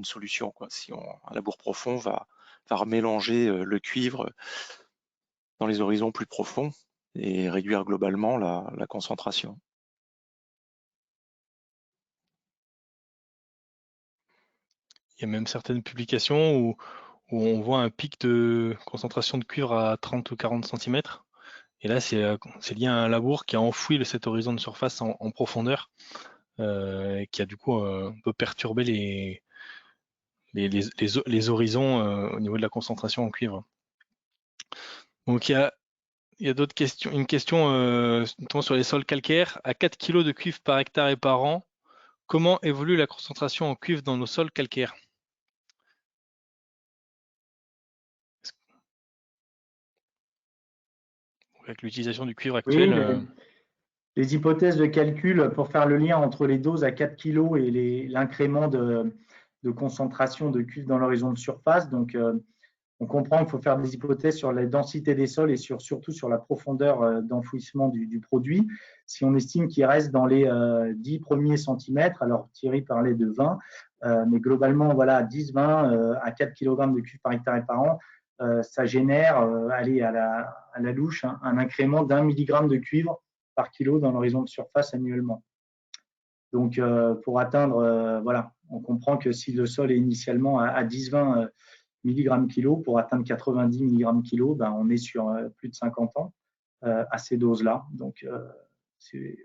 S4: solution, quoi. Si un labour profond va remélanger le cuivre dans les horizons plus profonds et réduire globalement la concentration.
S1: Il y a même certaines publications où on voit un pic de concentration de cuivre à 30 ou 40 cm. Et là, c'est lié à un labour qui a enfoui cet horizon de surface en profondeur, qui a du coup un peu perturbé les horizons au niveau de la concentration en cuivre. Donc il y a d'autres questions. Une question notamment sur les sols calcaires. À 4 kg de cuivre par hectare et par an, comment évolue la concentration en cuivre dans nos sols calcaires? Avec l'utilisation du cuivre actuel.
S3: Oui, les hypothèses de calcul pour faire le lien entre les doses à 4 kg et l'incrément de concentration de cuivre dans l'horizon de surface. Donc, on comprend qu'il faut faire des hypothèses sur la densité des sols et surtout sur la profondeur d'enfouissement du produit. Si on estime qu'il reste dans les 10 premiers centimètres, alors Thierry parlait de 20, mais globalement, voilà, 10-20 à 4 kg de cuivre par hectare et par an, ça génère, allez, à la louche, un incrément d'1 mg de cuivre par kilo dans l'horizon de surface annuellement. Donc, pour atteindre, voilà, on comprend que si le sol est initialement à 10-20 mg kilo, pour atteindre 90 mg kilo, ben, on est sur plus de 50 ans à ces doses-là. Donc,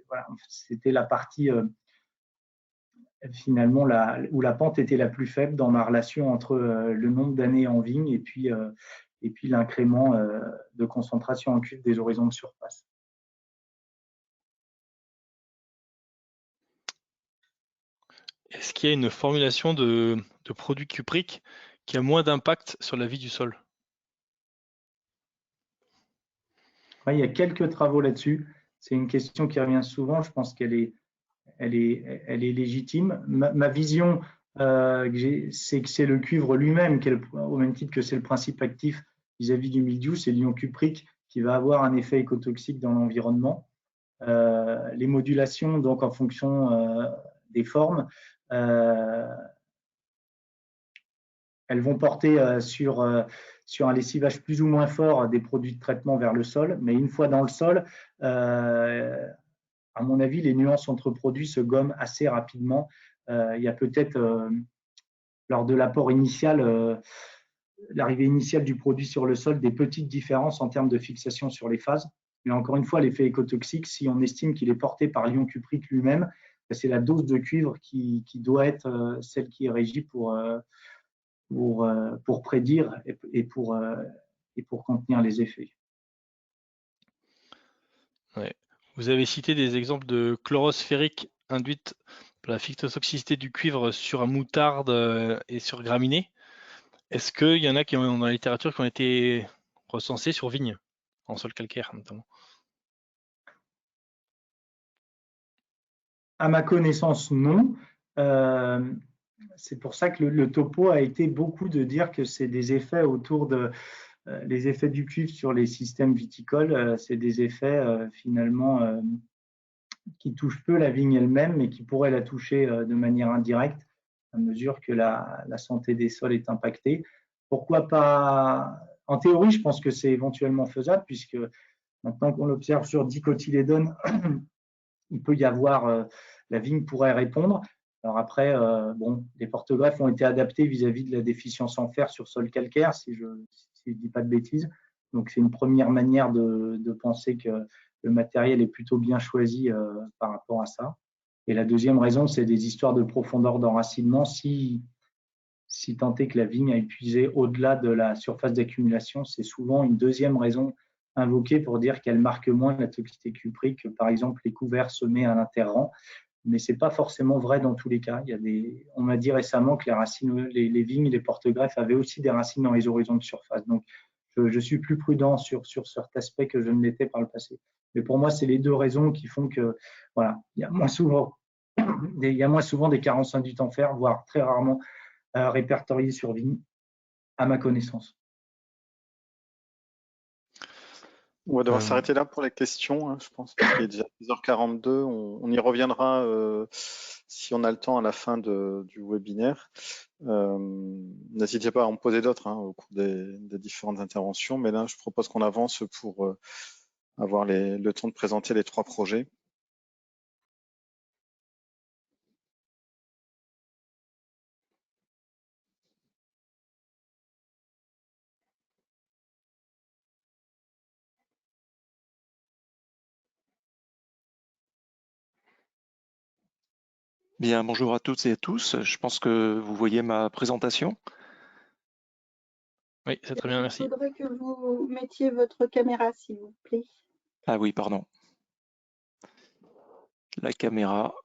S3: voilà, c'était la partie finalement où la pente était la plus faible dans ma relation entre le nombre d'années en vigne et puis l'incrément de concentration en cuivre des horizons de surface.
S1: Est-ce qu'il y a une formulation de produits cupriques qui a moins d'impact sur la vie du sol?
S3: Ouais, il y a quelques travaux là-dessus. C'est une question qui revient souvent. Je pense qu'elle est légitime. Ma vision, c'est que c'est le cuivre lui-même, au même titre que c'est le principe actif vis-à-vis du mildiou, c'est l'ion cuprique qui va avoir un effet écotoxique dans l'environnement. Les modulations, donc en fonction des formes, elles vont porter sur un lessivage plus ou moins fort des produits de traitement vers le sol, mais une fois dans le sol, à mon avis, les nuances entre produits se gomment assez rapidement. Il y a peut-être, lors de l'apport initial, l'arrivée initiale du produit sur le sol, des petites différences en termes de fixation sur les phases. Mais encore une fois, l'effet écotoxique, si on estime qu'il est porté par l'ion cuprique lui-même, c'est la dose de cuivre qui doit être celle qui est régie pour prédire et pour contenir les effets.
S1: Ouais. Vous avez cité des exemples de chlorose ferrique induite par la phytotoxicité du cuivre sur moutarde et sur graminées. Est-ce qu'il y en a qui ont dans la littérature qui ont été recensés sur vigne, en sol calcaire notamment?
S3: À ma connaissance, non. C'est pour ça que le topo a été beaucoup de dire que c'est des effets autour de les effets du cuivre sur les systèmes viticoles. C'est des effets finalement qui touchent peu la vigne elle-même, mais qui pourraient la toucher de manière indirecte à mesure que la santé des sols est impactée. Pourquoi pas? En théorie, je pense que c'est éventuellement faisable, puisque maintenant qu'on l'observe sur dicotylédone, il peut y avoir, la vigne pourrait répondre. Alors après, bon, les porte-greffes ont été adaptés vis-à-vis de la déficience en fer sur sol calcaire, si je ne dis pas de bêtises. Donc c'est une première manière de penser que le matériel est plutôt bien choisi par rapport à ça. Et la deuxième raison, c'est des histoires de profondeur d'enracinement. Si tant est que la vigne a épuisé au-delà de la surface d'accumulation, c'est souvent une deuxième raison invoquée pour dire qu'elle marque moins la toxicité cuprique que, par exemple, les couverts semés à l'interrang. Mais ce n'est pas forcément vrai dans tous les cas. On m'a dit récemment que les vignes, les porte-greffes avaient aussi des racines dans les horizons de surface. Donc, je suis plus prudent sur cet aspect que je ne l'étais par le passé. Mais pour moi, c'est les deux raisons qui font que, voilà, il y a moins souvent des carences induites en fer, voire très rarement répertoriées sur vigne, à ma connaissance.
S2: On va devoir s'arrêter là pour les questions, hein, je pense, parce qu'il est déjà 10h42. On y reviendra si on a le temps à la fin du webinaire. N'hésitez pas à en poser d'autres au cours des différentes interventions, mais là, je propose qu'on avance pour avoir le temps de présenter les 3 projets.
S4: Bien, bonjour à toutes et à tous. Je pense que vous voyez ma présentation.
S1: Oui, c'est très bien, merci.
S5: Il faudrait que vous mettiez votre caméra, s'il vous plaît.
S4: Ah oui, pardon. La caméra.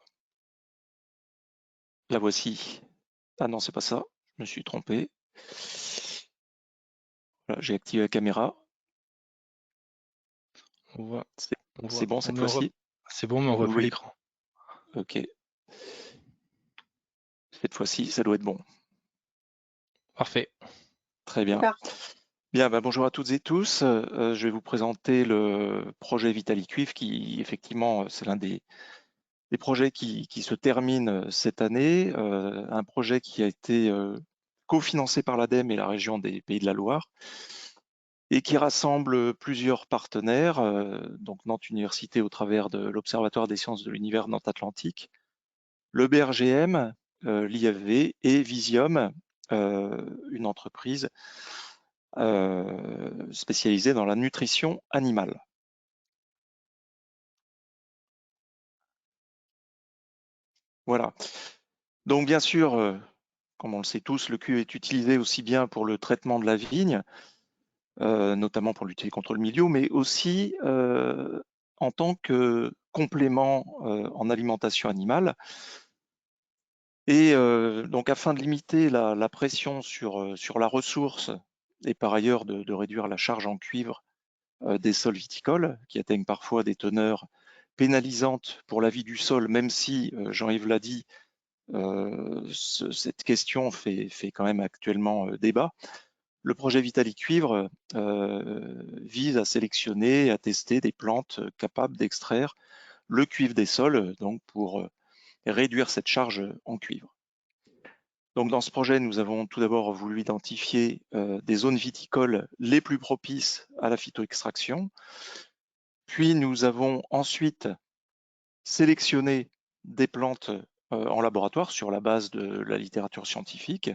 S4: La voici. Ah non, c'est pas ça. Je me suis trompé. Voilà, j'ai activé la caméra.
S1: On voit.
S4: C'est bon cette fois-ci?
S1: C'est bon, mais on voit plus l'écran.
S4: Ok. Cette fois-ci, ça doit être bon.
S1: Parfait.
S4: Très bien. Bien, bonjour à toutes et tous. Je vais vous présenter le projet Vitalicuivre qui, effectivement, c'est l'un des projets qui se termine cette année. Un projet qui a été cofinancé par l'ADEME et la région des Pays de la Loire et qui rassemble plusieurs partenaires, donc Nantes Université au travers de l'Observatoire des sciences de l'univers Nantes Atlantique, le BRGM, l'IFV et Visium, une entreprise spécialisée dans la nutrition animale. Voilà. Donc bien sûr, comme on le sait tous, le cuivre est utilisé aussi bien pour le traitement de la vigne, notamment pour lutter contre le mildiou, mais aussi en tant que complément en alimentation animale. Et donc afin de limiter la pression sur la ressource et par ailleurs de réduire la charge en cuivre des sols viticoles, qui atteignent parfois des teneurs pénalisantes pour la vie du sol, même si, Jean-Yves l'a dit, cette question fait quand même actuellement débat. Le projet Vitalicuivre vise à sélectionner et à tester des plantes capables d'extraire le cuivre des sols, donc pour réduire cette charge en cuivre. Donc dans ce projet, nous avons tout d'abord voulu identifier des zones viticoles les plus propices à la phytoextraction. Puis nous avons ensuite sélectionné des plantes en laboratoire sur la base de la littérature scientifique,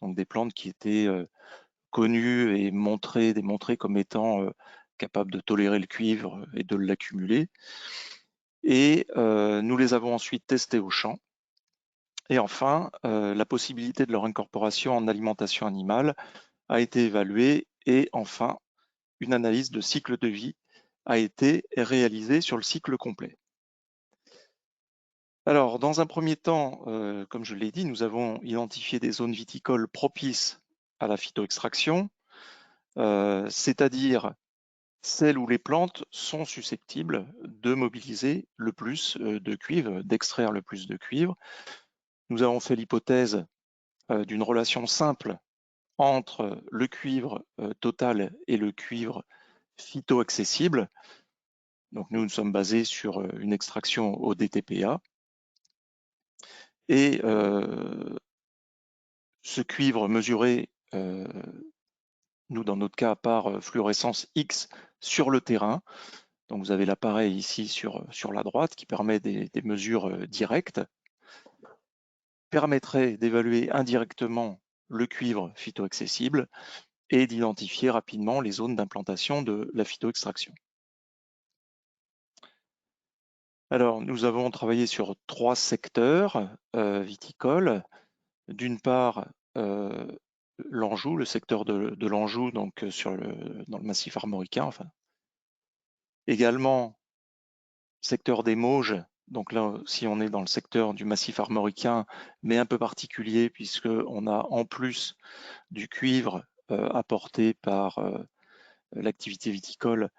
S4: donc des plantes qui étaient connues et démontrées comme étant capables de tolérer le cuivre et de l'accumuler. Et nous les avons ensuite testées au champ. Et enfin, la possibilité de leur incorporation en alimentation animale a été évaluée et enfin, une analyse de cycle de vie a été réalisée sur le cycle complet. Alors, dans un premier temps, comme je l'ai dit, nous avons identifié des zones viticoles propices à la phytoextraction, c'est-à-dire celles où les plantes sont susceptibles de mobiliser le plus de cuivre, d'extraire le plus de cuivre. Nous avons fait l'hypothèse d'une relation simple entre le cuivre total et le cuivre phytoaccessible. Donc nous sommes basés sur une extraction au DTPA. Et ce cuivre mesuré, nous dans notre cas par fluorescence X sur le terrain. Donc vous avez l'appareil ici sur la droite qui permet des mesures directes, permettrait d'évaluer indirectement le cuivre phytoaccessible et d'identifier rapidement les zones d'implantation de la phytoextraction. Alors, nous avons travaillé sur 3 secteurs viticoles. D'une part, l'Anjou, le secteur de l'Anjou, donc dans le massif armoricain. Enfin. Également, secteur des Mauges, donc là aussi on est dans le secteur du massif armoricain, mais un peu particulier puisqu'on a en plus du cuivre apporté par l'activité viticole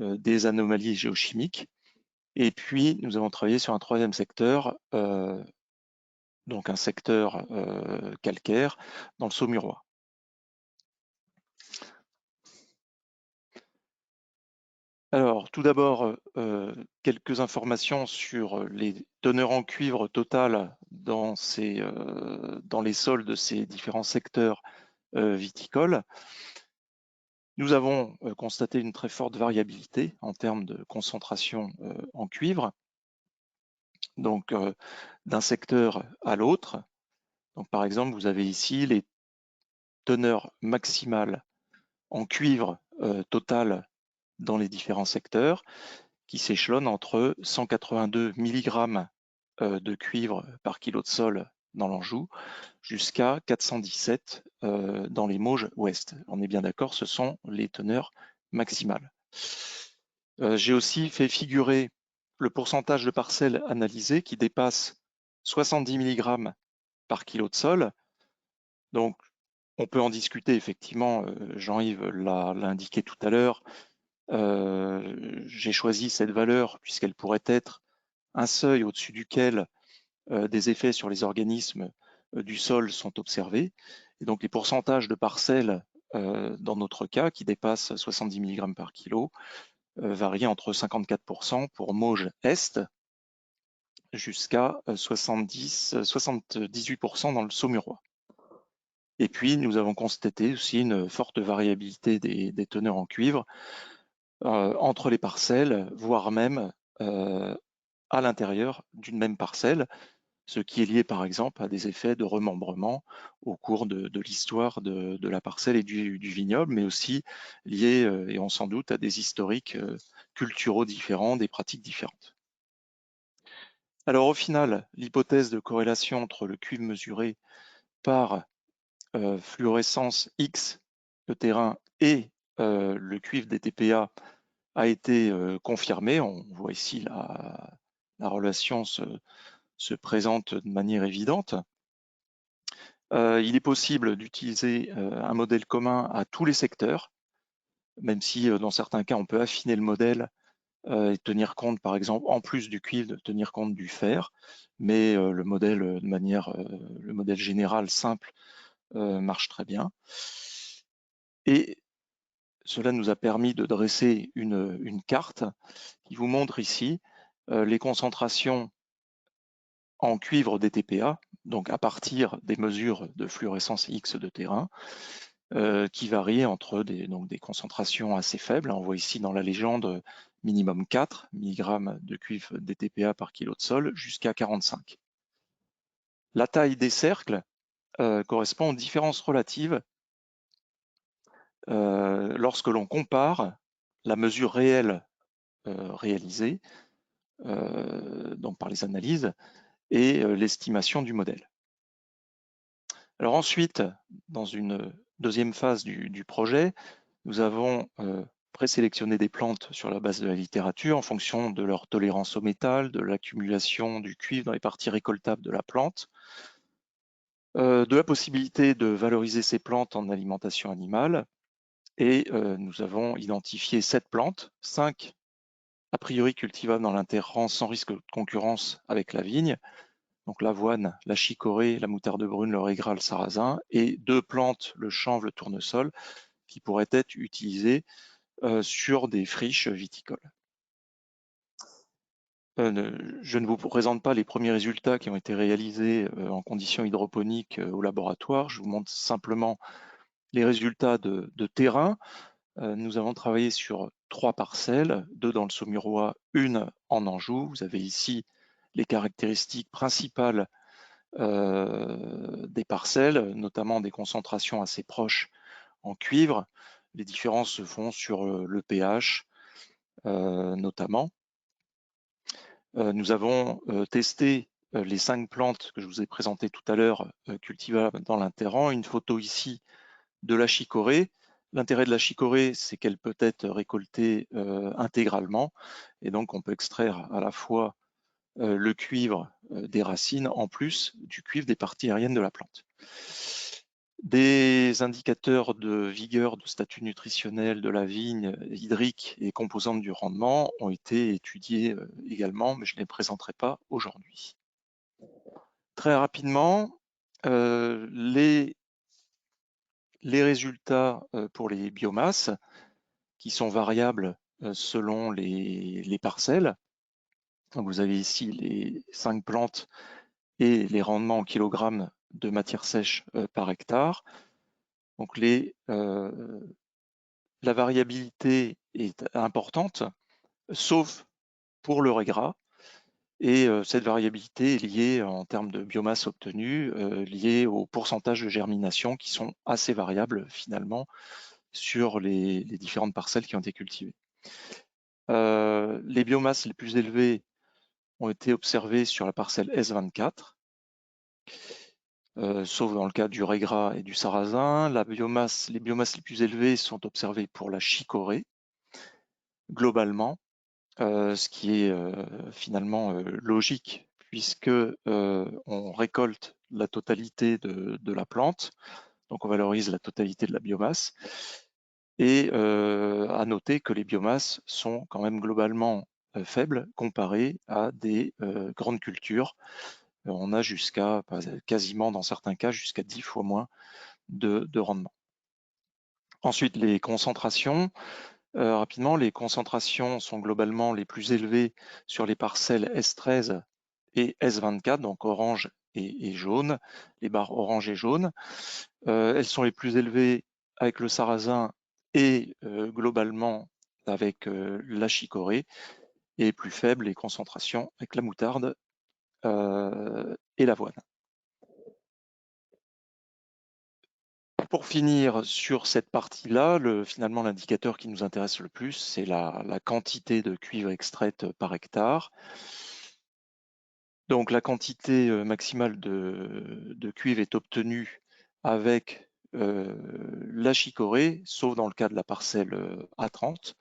S4: des anomalies géochimiques. Et puis, nous avons travaillé sur un 3e secteur, donc un secteur calcaire dans le Saumurois. Alors, tout d'abord, quelques informations sur les teneurs en cuivre totales dans les sols de ces différents secteurs viticoles. Nous avons constaté une très forte variabilité en termes de concentration en cuivre, donc d'un secteur à l'autre. Donc, par exemple, vous avez ici les teneurs maximales en cuivre total dans les différents secteurs qui s'échelonnent entre 182 mg de cuivre par kilo de sol dans l'Anjou jusqu'à 417 dans les Mauges ouest. On est bien d'accord, ce sont les teneurs maximales. J'ai aussi fait figurer le pourcentage de parcelles analysées qui dépasse 70 mg par kilo de sol. Donc, on peut en discuter, effectivement, Jean-Yves l'a indiqué tout à l'heure. J'ai choisi cette valeur puisqu'elle pourrait être un seuil au-dessus duquel des effets sur les organismes du sol sont observés. Et donc les pourcentages de parcelles, dans notre cas, qui dépassent 70 mg par kilo, varient entre 54% pour Mauges Est jusqu'à 78% dans le Saumurois. Et puis, nous avons constaté aussi une forte variabilité des teneurs en cuivre entre les parcelles, voire même à l'intérieur d'une même parcelle, ce qui est lié par exemple à des effets de remembrement au cours de l'histoire de la parcelle et du vignoble, mais aussi lié, et on s'en doute, à des historiques culturaux différents, des pratiques différentes. Alors au final, l'hypothèse de corrélation entre le cuivre mesuré par fluorescence X, le terrain, et le cuivre DTPA a été confirmée. On voit ici la relation se présente de manière évidente. Il est possible d'utiliser un modèle commun à tous les secteurs, même si dans certains cas on peut affiner le modèle et tenir compte, par exemple, en plus du cuivre, de tenir compte du fer, mais le modèle le modèle général simple marche très bien. Et cela nous a permis de dresser une carte qui vous montre ici les concentrations en cuivre DTPA, donc à partir des mesures de fluorescence X de terrain, qui varient entre des concentrations assez faibles. On voit ici dans la légende minimum 4 mg de cuivre DTPA par kilo de sol jusqu'à 45. La taille des cercles correspond aux différences relatives lorsque l'on compare la mesure réelle réalisée donc par les analyses et l'estimation du modèle. Alors ensuite, dans une deuxième phase du projet, nous avons présélectionné des plantes sur la base de la littérature en fonction de leur tolérance au métal, de l'accumulation du cuivre dans les parties récoltables de la plante. de la possibilité de valoriser ces plantes en alimentation animale. Et nous avons identifié 7 plantes, 5 a priori cultivables dans l'interrang sans risque de concurrence avec la vigne, donc l'avoine, la chicorée, la moutarde brune, le régras, le sarrasin, et 2 plantes, le chanvre, le tournesol, qui pourraient être utilisées sur des friches viticoles. Je ne vous présente pas les premiers résultats qui ont été réalisés en conditions hydroponiques au laboratoire, je vous montre simplement les résultats de terrain. Nous avons travaillé sur 3 parcelles, 2 dans le Saumurois, 1 en Anjou. Vous avez ici les caractéristiques principales des parcelles, notamment des concentrations assez proches en cuivre. Les différences se font sur le pH notamment. Nous avons testé les 5 plantes que je vous ai présentées tout à l'heure cultivables dans l'interrang. Une photo ici de la chicorée. L'intérêt de la chicorée, c'est qu'elle peut être récoltée intégralement et donc on peut extraire à la fois le cuivre des racines en plus du cuivre des parties aériennes de la plante. Des indicateurs de vigueur, de statut nutritionnel de la vigne, hydrique et composantes du rendement ont été étudiés également, mais je ne les présenterai pas aujourd'hui. Très rapidement, les résultats pour les biomasses qui sont variables selon les parcelles. Donc vous avez ici les 5 plantes et les rendements en kilogrammes de matière sèche par hectare. Donc la variabilité est importante, sauf pour le régras. Et cette variabilité est liée en termes de biomasse obtenue, liée au pourcentage de germination qui sont assez variables finalement sur les différentes parcelles qui ont été cultivées. Les biomasses les plus élevées ont été observées sur la parcelle S24, sauf dans le cas du régras et du sarrasin. Les biomasses les plus élevées sont observées pour la chicorée, globalement, ce qui est finalement logique, puisque on récolte la totalité de la plante, donc on valorise la totalité de la biomasse. Et à noter que les biomasses sont quand même globalement faibles comparées à des grandes cultures. On a jusqu'à, quasiment dans certains cas, jusqu'à 10 fois moins de rendement. Ensuite, les concentrations. Rapidement, les concentrations sont globalement les plus élevées sur les parcelles S13 et S24, donc orange et jaune, les barres orange et jaune. Elles sont les plus élevées avec le sarrasin et globalement avec la chicorée, et plus faibles les concentrations avec la moutarde et l'avoine. Pour finir sur cette partie-là, finalement l'indicateur qui nous intéresse le plus, c'est la quantité de cuivre extraite par hectare. Donc la quantité maximale de cuivre est obtenue avec la chicorée, sauf dans le cas de la parcelle A30,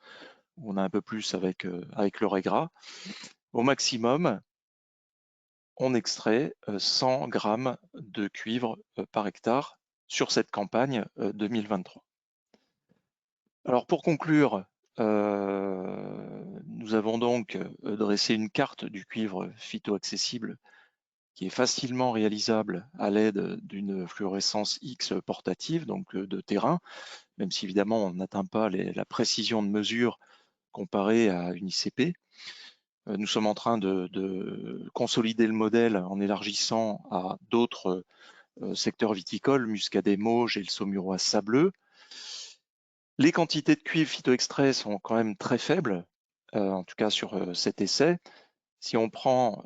S4: où on a un peu plus avec le régras. Au maximum, on extrait 100 grammes de cuivre par hectare sur cette campagne 2023. Alors pour conclure, nous avons donc dressé une carte du cuivre phytoaccessible qui est facilement réalisable à l'aide d'une fluorescence X portative, donc de terrain, même si évidemment on n'atteint pas la précision de mesure comparée à une ICP. Nous sommes en train de consolider le modèle en élargissant à d'autres secteurs viticoles, Muscadet Mauges et le Saumurois sableux. Les quantités de cuivre phytoextrait sont quand même très faibles, en tout cas sur cet essai. Si on prend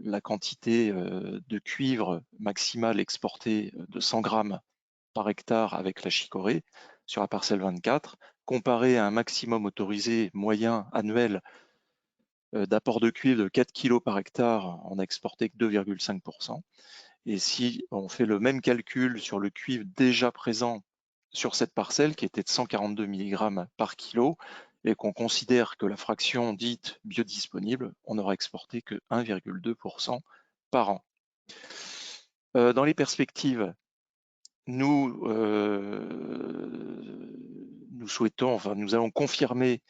S4: la quantité de cuivre maximale exportée de 100 grammes par hectare avec la chicorée sur la parcelle 24, comparé à un maximum autorisé moyen annuel d'apport de cuivre de 4 kg par hectare, on n'a exporté que 2,5%. Et si on fait le même calcul sur le cuivre déjà présent sur cette parcelle, qui était de 142 mg par kilo, et qu'on considère que la fraction dite biodisponible, on n'aura exporté que 1,2% par an. Dans les perspectives, nous souhaitons, enfin nous allons confirmer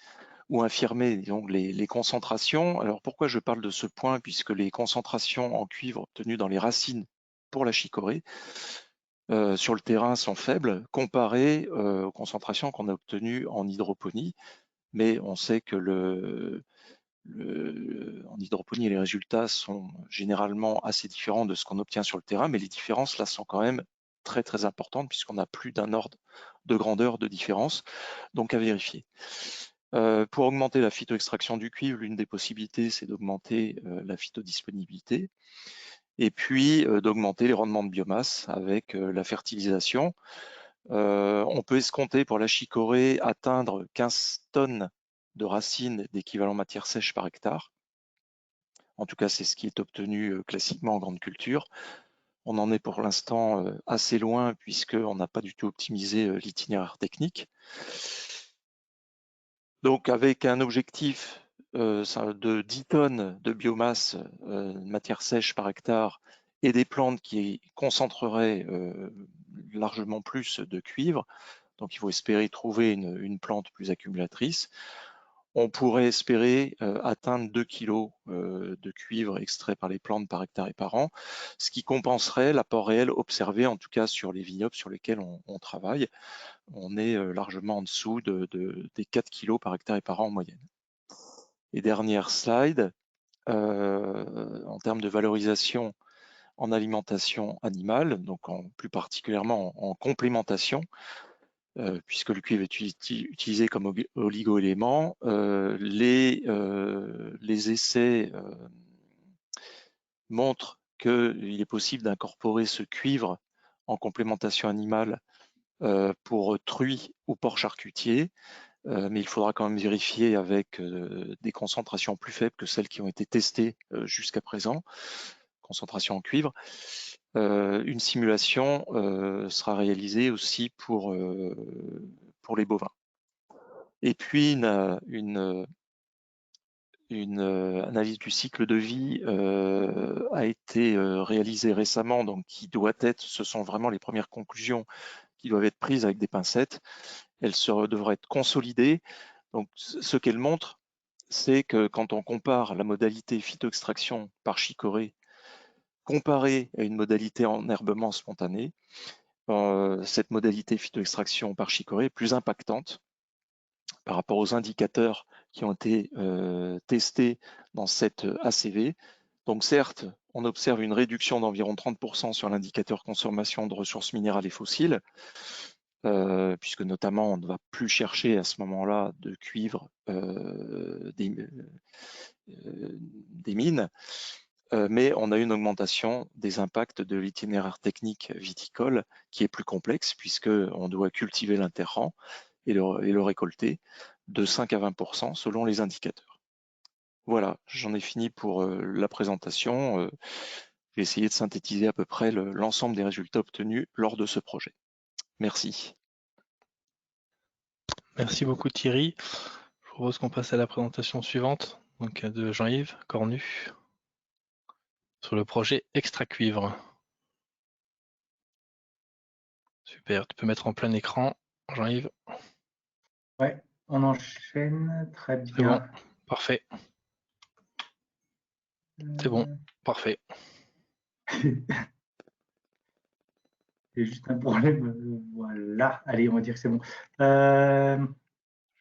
S4: ou infirmer donc, les concentrations. Alors pourquoi je parle de ce point? Puisque les concentrations en cuivre obtenues dans les racines pour la chicorée sur le terrain sont faibles comparées aux concentrations qu'on a obtenues en hydroponie. Mais on sait que en hydroponie, les résultats sont généralement assez différents de ce qu'on obtient sur le terrain, mais les différences là sont quand même très très importantes puisqu'on a plus d'un ordre de grandeur de différence, donc à vérifier. Pour augmenter la phytoextraction du cuivre, l'une des possibilités, c'est d'augmenter la phytodisponibilité et puis d'augmenter les rendements de biomasse avec la fertilisation. On peut escompter pour la chicorée atteindre 15 tonnes de racines d'équivalent matière sèche par hectare. En tout cas, c'est ce qui est obtenu classiquement en grande culture. On en est pour l'instant assez loin puisqu'on n'a pas du tout optimisé l'itinéraire technique. Donc avec un objectif de 10 tonnes de biomasse matière sèche par hectare et des plantes qui concentreraient largement plus de cuivre, donc il faut espérer trouver une plante plus accumulatrice, on pourrait espérer atteindre 2 kg de cuivre extrait par les plantes par hectare et par an, ce qui compenserait l'apport réel observé, en tout cas sur les vignobles sur lesquels on travaille. On est largement en dessous des 4 kg par hectare et par an en moyenne. Et dernière slide, en termes de valorisation en alimentation animale, donc plus particulièrement en complémentation, puisque le cuivre est utilisé comme oligo-élément, les essais montrent qu'il est possible d'incorporer ce cuivre en complémentation animale pour truies ou porcs charcutiers, mais il faudra quand même vérifier avec des concentrations plus faibles que celles qui ont été testées jusqu'à présent, concentration en cuivre. Une simulation sera réalisée aussi pour les bovins. Et puis une analyse du cycle de vie a été réalisée récemment, donc qui doit être, ce sont vraiment les premières conclusions qui doivent être prises avec des pincettes. Elle devra être consolidée. Donc ce qu'elle montre, c'est que quand on compare la modalité phytoextraction par chicorée comparée à une modalité enherbement spontané, cette modalité phytoextraction par chicorée est plus impactante par rapport aux indicateurs qui ont été testés dans cette ACV. Donc certes, on observe une réduction d'environ 30% sur l'indicateur consommation de ressources minérales et fossiles, puisque notamment on ne va plus chercher à ce moment-là de cuivre des mines, mais on a une augmentation des impacts de l'itinéraire technique viticole qui est plus complexe puisqu'on doit cultiver l'interrang et le récolter de 5 à 20% selon les indicateurs. Voilà, j'en ai fini pour la présentation. J'ai essayé de synthétiser à peu près l'ensemble des résultats obtenus lors de ce projet. Merci.
S1: Merci beaucoup Thierry. Je propose qu'on passe à la présentation suivante, donc de Jean-Yves Cornu, sur le projet Extra-Cuivre. Super, tu peux mettre en plein écran, Jean-Yves.
S3: Ouais, on enchaîne, très bien.
S1: C'est bon, parfait. C'est bon, parfait.
S3: J'ai juste un problème. Voilà, allez, on va dire que c'est bon.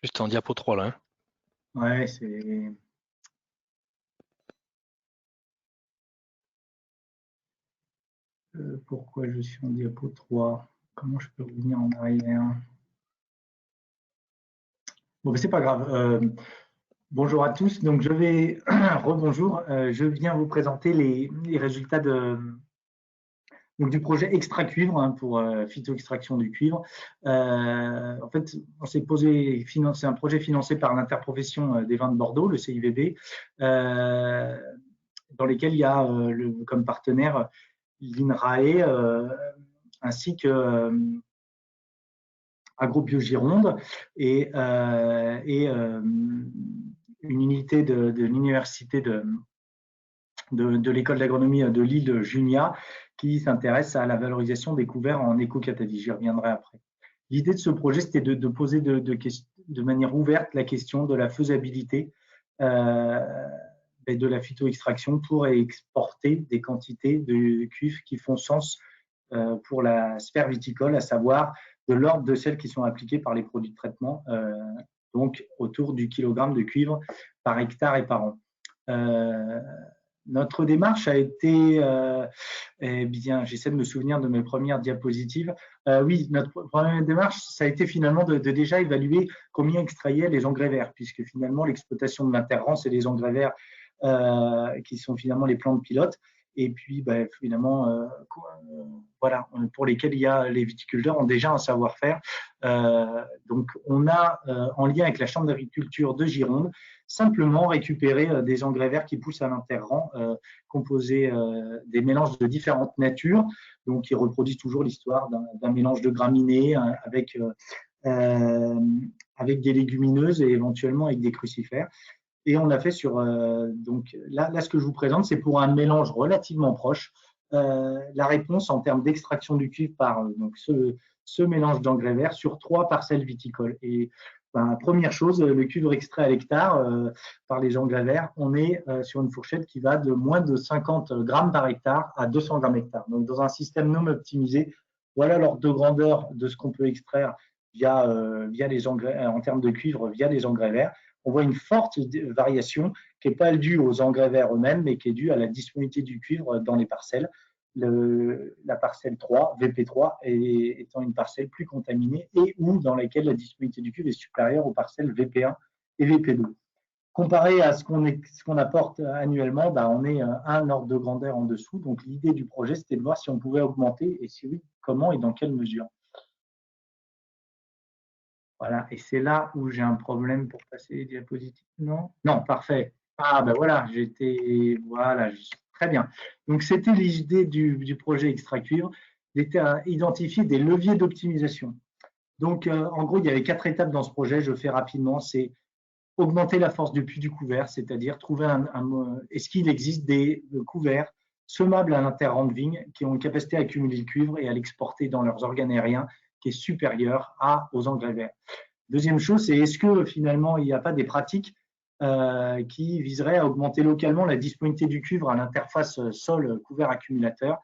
S1: Juste en diapo 3 là. Hein.
S3: Ouais, c'est. Pourquoi je suis en diapo 3? Comment je peux revenir en arrière? Bon, mais c'est pas grave. Bonjour à tous. Donc, je vais rebonjour. Je viens vous présenter les résultats donc, du projet Extra Cuivre hein, pour phytoextraction du cuivre. En fait, on s'est posé, c'est un projet financé par l'interprofession des vins de Bordeaux, le CIVB, dans lesquels il y a comme partenaire l'INRAE ainsi que AgroBioGironde et une unité de l'université de l'école d'agronomie de Lille, Junia, qui s'intéresse à la valorisation des couverts en éco-catalyse. J'y reviendrai après. L'idée de ce projet, c'était de poser de manière ouverte la question de la faisabilité de la phytoextraction pour exporter des quantités de cuivre qui font sens pour la sphère viticole, à savoir de l'ordre de celles qui sont appliquées par les produits de traitement, donc autour du kilogramme de cuivre par hectare et par an. Notre démarche a été, eh bien, j'essaie de me souvenir de mes premières diapositives. Oui, notre première démarche, ça a été finalement de déjà évaluer combien extrayaient les engrais verts, puisque finalement l'exploitation de l'interrang, c'est les engrais verts qui sont finalement les plantes pilotes. Et puis, finalement, voilà, pour lesquels les viticulteurs ont déjà un savoir-faire. Donc, on a, en lien avec la Chambre d'agriculture de Gironde, simplement récupéré des engrais verts qui poussent à l'interrang, composés des mélanges de différentes natures, donc qui reproduisent toujours l'histoire d'un mélange de graminées avec des légumineuses et éventuellement avec des crucifères. Et on l'a fait sur, donc là, ce que je vous présente, c'est pour un mélange relativement proche. La réponse en termes d'extraction du cuivre par donc ce mélange d'engrais verts sur 3 parcelles viticoles. Et première chose, le cuivre extrait à l'hectare par les engrais verts, on est sur une fourchette qui va de moins de 50 grammes par hectare à 200 grammes hectare. Donc, dans un système non optimisé, voilà l'ordre de grandeur de ce qu'on peut extraire via les engrais, en termes de cuivre, via les engrais verts. On voit une forte variation qui n'est pas due aux engrais verts eux-mêmes, mais qui est due à la disponibilité du cuivre dans les parcelles. La parcelle 3, VP3, étant une parcelle plus contaminée et ou dans laquelle la disponibilité du cuivre est supérieure aux parcelles VP1 et VP2. Comparé à ce qu'on apporte annuellement, on est un ordre de grandeur en dessous. Donc, l'idée du projet, c'était de voir si on pouvait augmenter et si oui, comment et dans quelle mesure. Voilà, et c'est là où j'ai un problème pour passer les diapositives. Non, non, parfait. Ah, voilà, voilà, très bien. Donc, c'était l'idée du projet Extra-Cuivre, d'identifier des leviers d'optimisation. Donc, en gros, il y avait 4 étapes dans ce projet, je fais rapidement, c'est augmenter la force du puits du couvert, c'est-à-dire trouver est-ce qu'il existe des couverts semables à l'interrang de vigne qui ont une capacité à accumuler le cuivre et à l'exporter dans leurs organes aériens qui est supérieur aux engrais verts. Deuxième chose, c'est est-ce que finalement il n'y a pas des pratiques qui viseraient à augmenter localement la disponibilité du cuivre à l'interface sol-couvert-accumulateur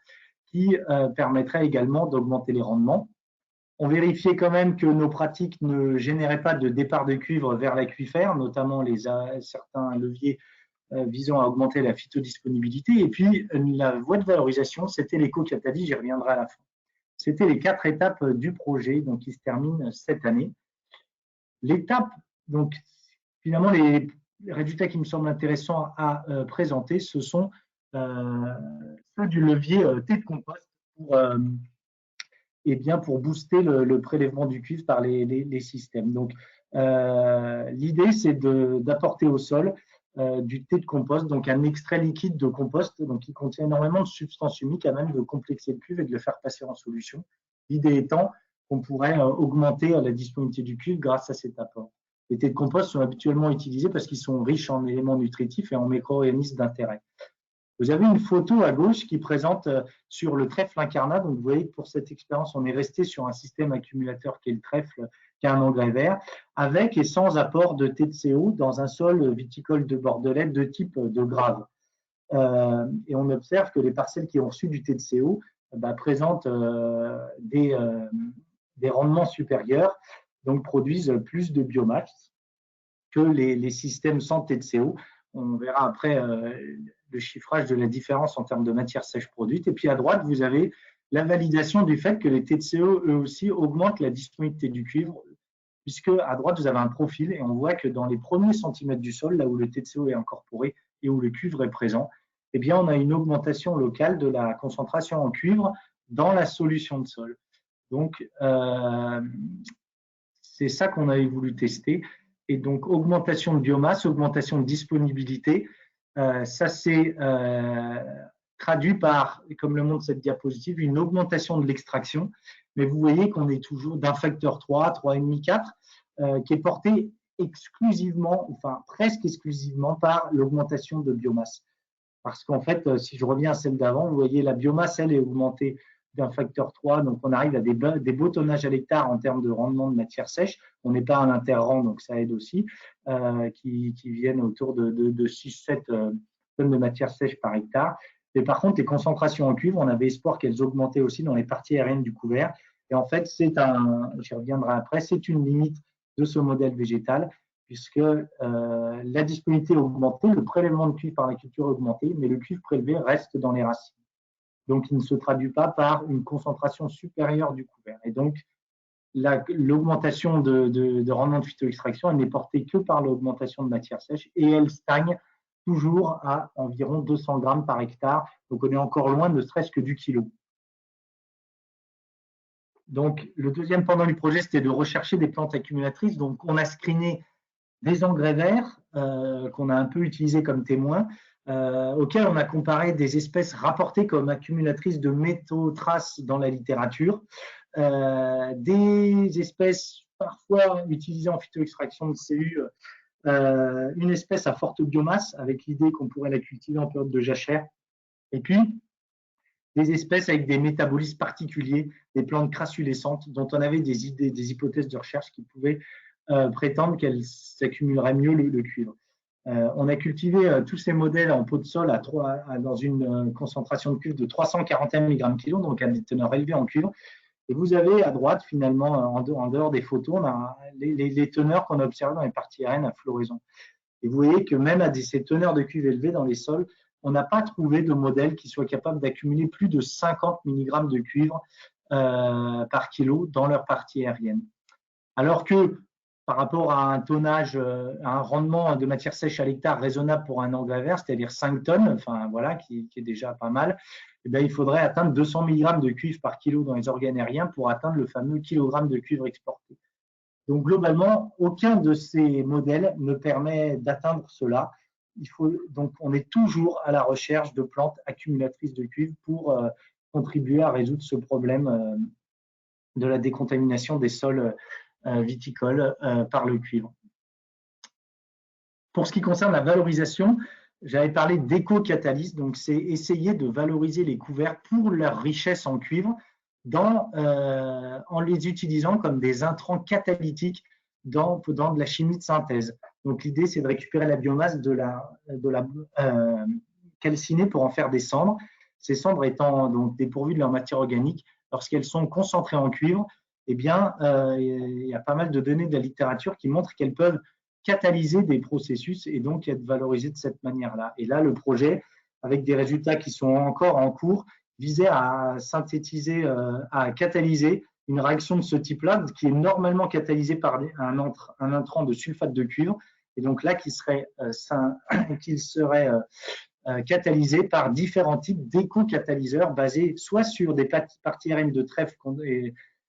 S3: qui permettrait également d'augmenter les rendements. On vérifiait quand même que nos pratiques ne généraient pas de départ de cuivre vers l'aquifère, notamment certains leviers visant à augmenter la phytodisponibilité. Et puis, la voie de valorisation, c'était l'éco-catalyse, j'y reviendrai à la fin. C'était les 4 étapes du projet donc, qui se terminent cette année. L'étape, donc finalement, les résultats qui me semblent intéressants à présenter, ce sont ceux du levier T de compost pour booster le prélèvement du cuivre par les systèmes. Donc, l'idée, c'est d'apporter au sol du thé de compost, donc un extrait liquide de compost, donc qui contient énormément de substances humiques à même de complexer le cuivre et de le faire passer en solution. L'idée étant qu'on pourrait augmenter la disponibilité du cuivre grâce à cet apport. Les thés de compost sont habituellement utilisés parce qu'ils sont riches en éléments nutritifs et en micro-organismes d'intérêt. Vous avez une photo à gauche qui présente sur le trèfle incarnat. Donc, vous voyez que pour cette expérience, on est resté sur un système accumulateur qui est le trèfle, qui a un engrais vert, avec et sans apport de TCO dans un sol viticole de Bordelais de type de grave. Et on observe que les parcelles qui ont reçu du TCO présentent des rendements supérieurs, donc produisent plus de biomasse que les systèmes sans TCO. On verra après le chiffrage de la différence en termes de matière sèche produite. Et puis à droite, vous avez la validation du fait que les TCO, eux aussi, augmentent la disponibilité du cuivre, puisque à droite, vous avez un profil et on voit que dans les premiers centimètres du sol, là où le TCO est incorporé et où le cuivre est présent, eh bien, on a une augmentation locale de la concentration en cuivre dans la solution de sol. Donc, c'est ça qu'on avait voulu tester. Et donc, augmentation de biomasse, augmentation de disponibilité, ça s'est traduit par, comme le montre cette diapositive, une augmentation de l'extraction. Mais vous voyez qu'on est toujours d'un facteur 3, 3,5, 4, qui est porté exclusivement, enfin presque exclusivement par l'augmentation de biomasse. Parce qu'en fait, si je reviens à celle d'avant, vous voyez, la biomasse, elle est augmentée d'un facteur 3, donc on arrive à des beaux tonnages à l'hectare en termes de rendement de matière sèche. On n'est pas à l'interrang, donc ça aide aussi, qui viennent autour de 6-7 tonnes de matière sèche par hectare. Mais par contre, les concentrations en cuivre, on avait espoir qu'elles augmentaient aussi dans les parties aériennes du couvert. Et en fait, j'y reviendrai après, c'est une limite de ce modèle végétal, puisque la disponibilité a augmenté, le prélèvement de cuivre par la culture a augmenté, mais le cuivre prélevé reste dans les racines. Donc, il ne se traduit pas par une concentration supérieure du couvert. Et donc, l'augmentation de rendement de phytoextraction, elle n'est portée que par l'augmentation de matière sèche et elle stagne toujours à environ 200 grammes par hectare. Donc, on est encore loin, ne serait-ce que du kilo. Donc, le deuxième pendant du projet, c'était de rechercher des plantes accumulatrices. Donc, on a screené des engrais verts qu'on a un peu utilisés comme témoins, auxquels on a comparé des espèces rapportées comme accumulatrices de métaux traces dans la littérature, des espèces parfois utilisées en phytoextraction de CU, une espèce à forte biomasse avec l'idée qu'on pourrait la cultiver en période de jachère, et puis des espèces avec des métabolismes particuliers, des plantes crassulescentes dont on avait des idées, des hypothèses de recherche qui pouvaient prétendre qu'elles s'accumuleraient mieux le cuivre. On a cultivé tous ces modèles en pot de sol dans une concentration de cuivre de 341 mg/kg, donc à des teneurs élevées en cuivre. Et vous avez à droite, finalement, en dehors des photos, on a les teneurs qu'on a observées dans les parties aériennes à floraison. Et vous voyez que même à ces teneurs de cuivre élevées dans les sols, on n'a pas trouvé de modèle qui soit capable d'accumuler plus de 50 mg de cuivre par kilo dans leur partie aérienne. Alors que par rapport à un tonnage, à un rendement de matière sèche à l'hectare raisonnable pour un engrais vert, c'est-à-dire 5 tonnes, enfin voilà, qui est déjà pas mal, eh bien, il faudrait atteindre 200 mg de cuivre par kilo dans les organes aériens pour atteindre le fameux kilogramme de cuivre exporté. Donc globalement, aucun de ces modèles ne permet d'atteindre cela. Donc on est toujours à la recherche de plantes accumulatrices de cuivre pour contribuer à résoudre ce problème de la décontamination des sols viticoles par le cuivre. Pour ce qui concerne la valorisation, j'avais parlé d'éco-catalyse, donc c'est essayer de valoriser les couverts pour leur richesse en cuivre en les utilisant comme des intrants catalytiques dans de la chimie de synthèse. Donc l'idée, c'est de récupérer la biomasse de la calcinée pour en faire des cendres. Ces cendres étant donc dépourvues de leur matière organique, lorsqu'elles sont concentrées en cuivre, eh bien, il y a pas mal de données de la littérature qui montrent qu'elles peuvent catalyser des processus et donc être valorisées de cette manière-là. Et là, le projet, avec des résultats qui sont encore en cours, visait à synthétiser, à catalyser une réaction de ce type-là, qui est normalement catalysée par un intrant de sulfate de cuivre, et donc là, qui serait catalysé par différents types d'éco-catalyseurs basés soit sur des parties aériennes de trèfle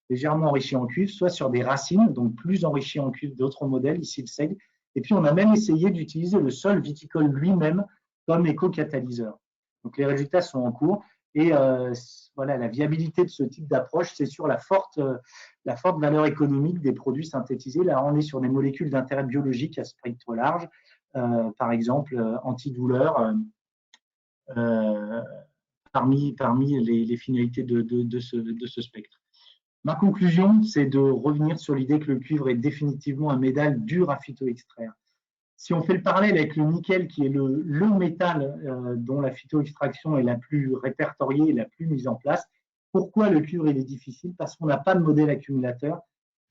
S3: légèrement enrichies en cuivre, soit sur des racines, donc plus enrichies en cuivre d'autres modèles, ici le seigle. Et puis, on a même essayé d'utiliser le sol viticole lui-même comme éco-catalyseur. Donc, les résultats sont en cours. Et voilà, la viabilité de ce type d'approche, c'est sur la forte valeur économique des produits synthétisés. Là, on est sur des molécules d'intérêt biologique à spectre large, par exemple antidouleur, parmi les finalités de ce spectre. Ma conclusion, c'est de revenir sur l'idée que le cuivre est définitivement un métal dur à phytoextraire. Si on fait le parallèle avec le nickel, qui est le métal dont la phytoextraction est la plus répertoriée et la plus mise en place, pourquoi le cuivre il est difficile? Parce qu'on n'a pas de modèle accumulateur.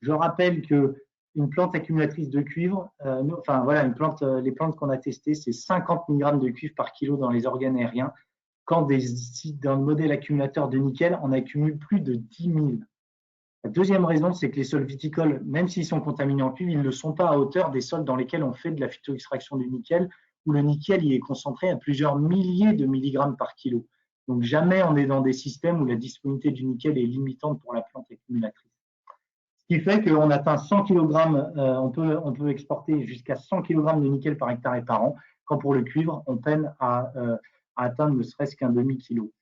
S3: Je rappelle qu'une plante accumulatrice de cuivre, les plantes qu'on a testées, c'est 50 mg de cuivre par kilo dans les organes aériens, quand dans le modèle accumulateur de nickel, on accumule plus de 10 000. La deuxième raison, c'est que les sols viticoles, même s'ils sont contaminés en cuivre, ils ne le sont pas à hauteur des sols dans lesquels on fait de la phytoextraction du nickel, où le nickel y est concentré à plusieurs milliers de milligrammes par kilo. Donc jamais on est dans des systèmes où la disponibilité du nickel est limitante pour la plante accumulatrice. Ce qui fait qu'on atteint 100 kg, on peut exporter jusqu'à 100 kg de nickel par hectare et par an, quand pour le cuivre, on peine à atteindre ne serait-ce qu'un demi-kilo,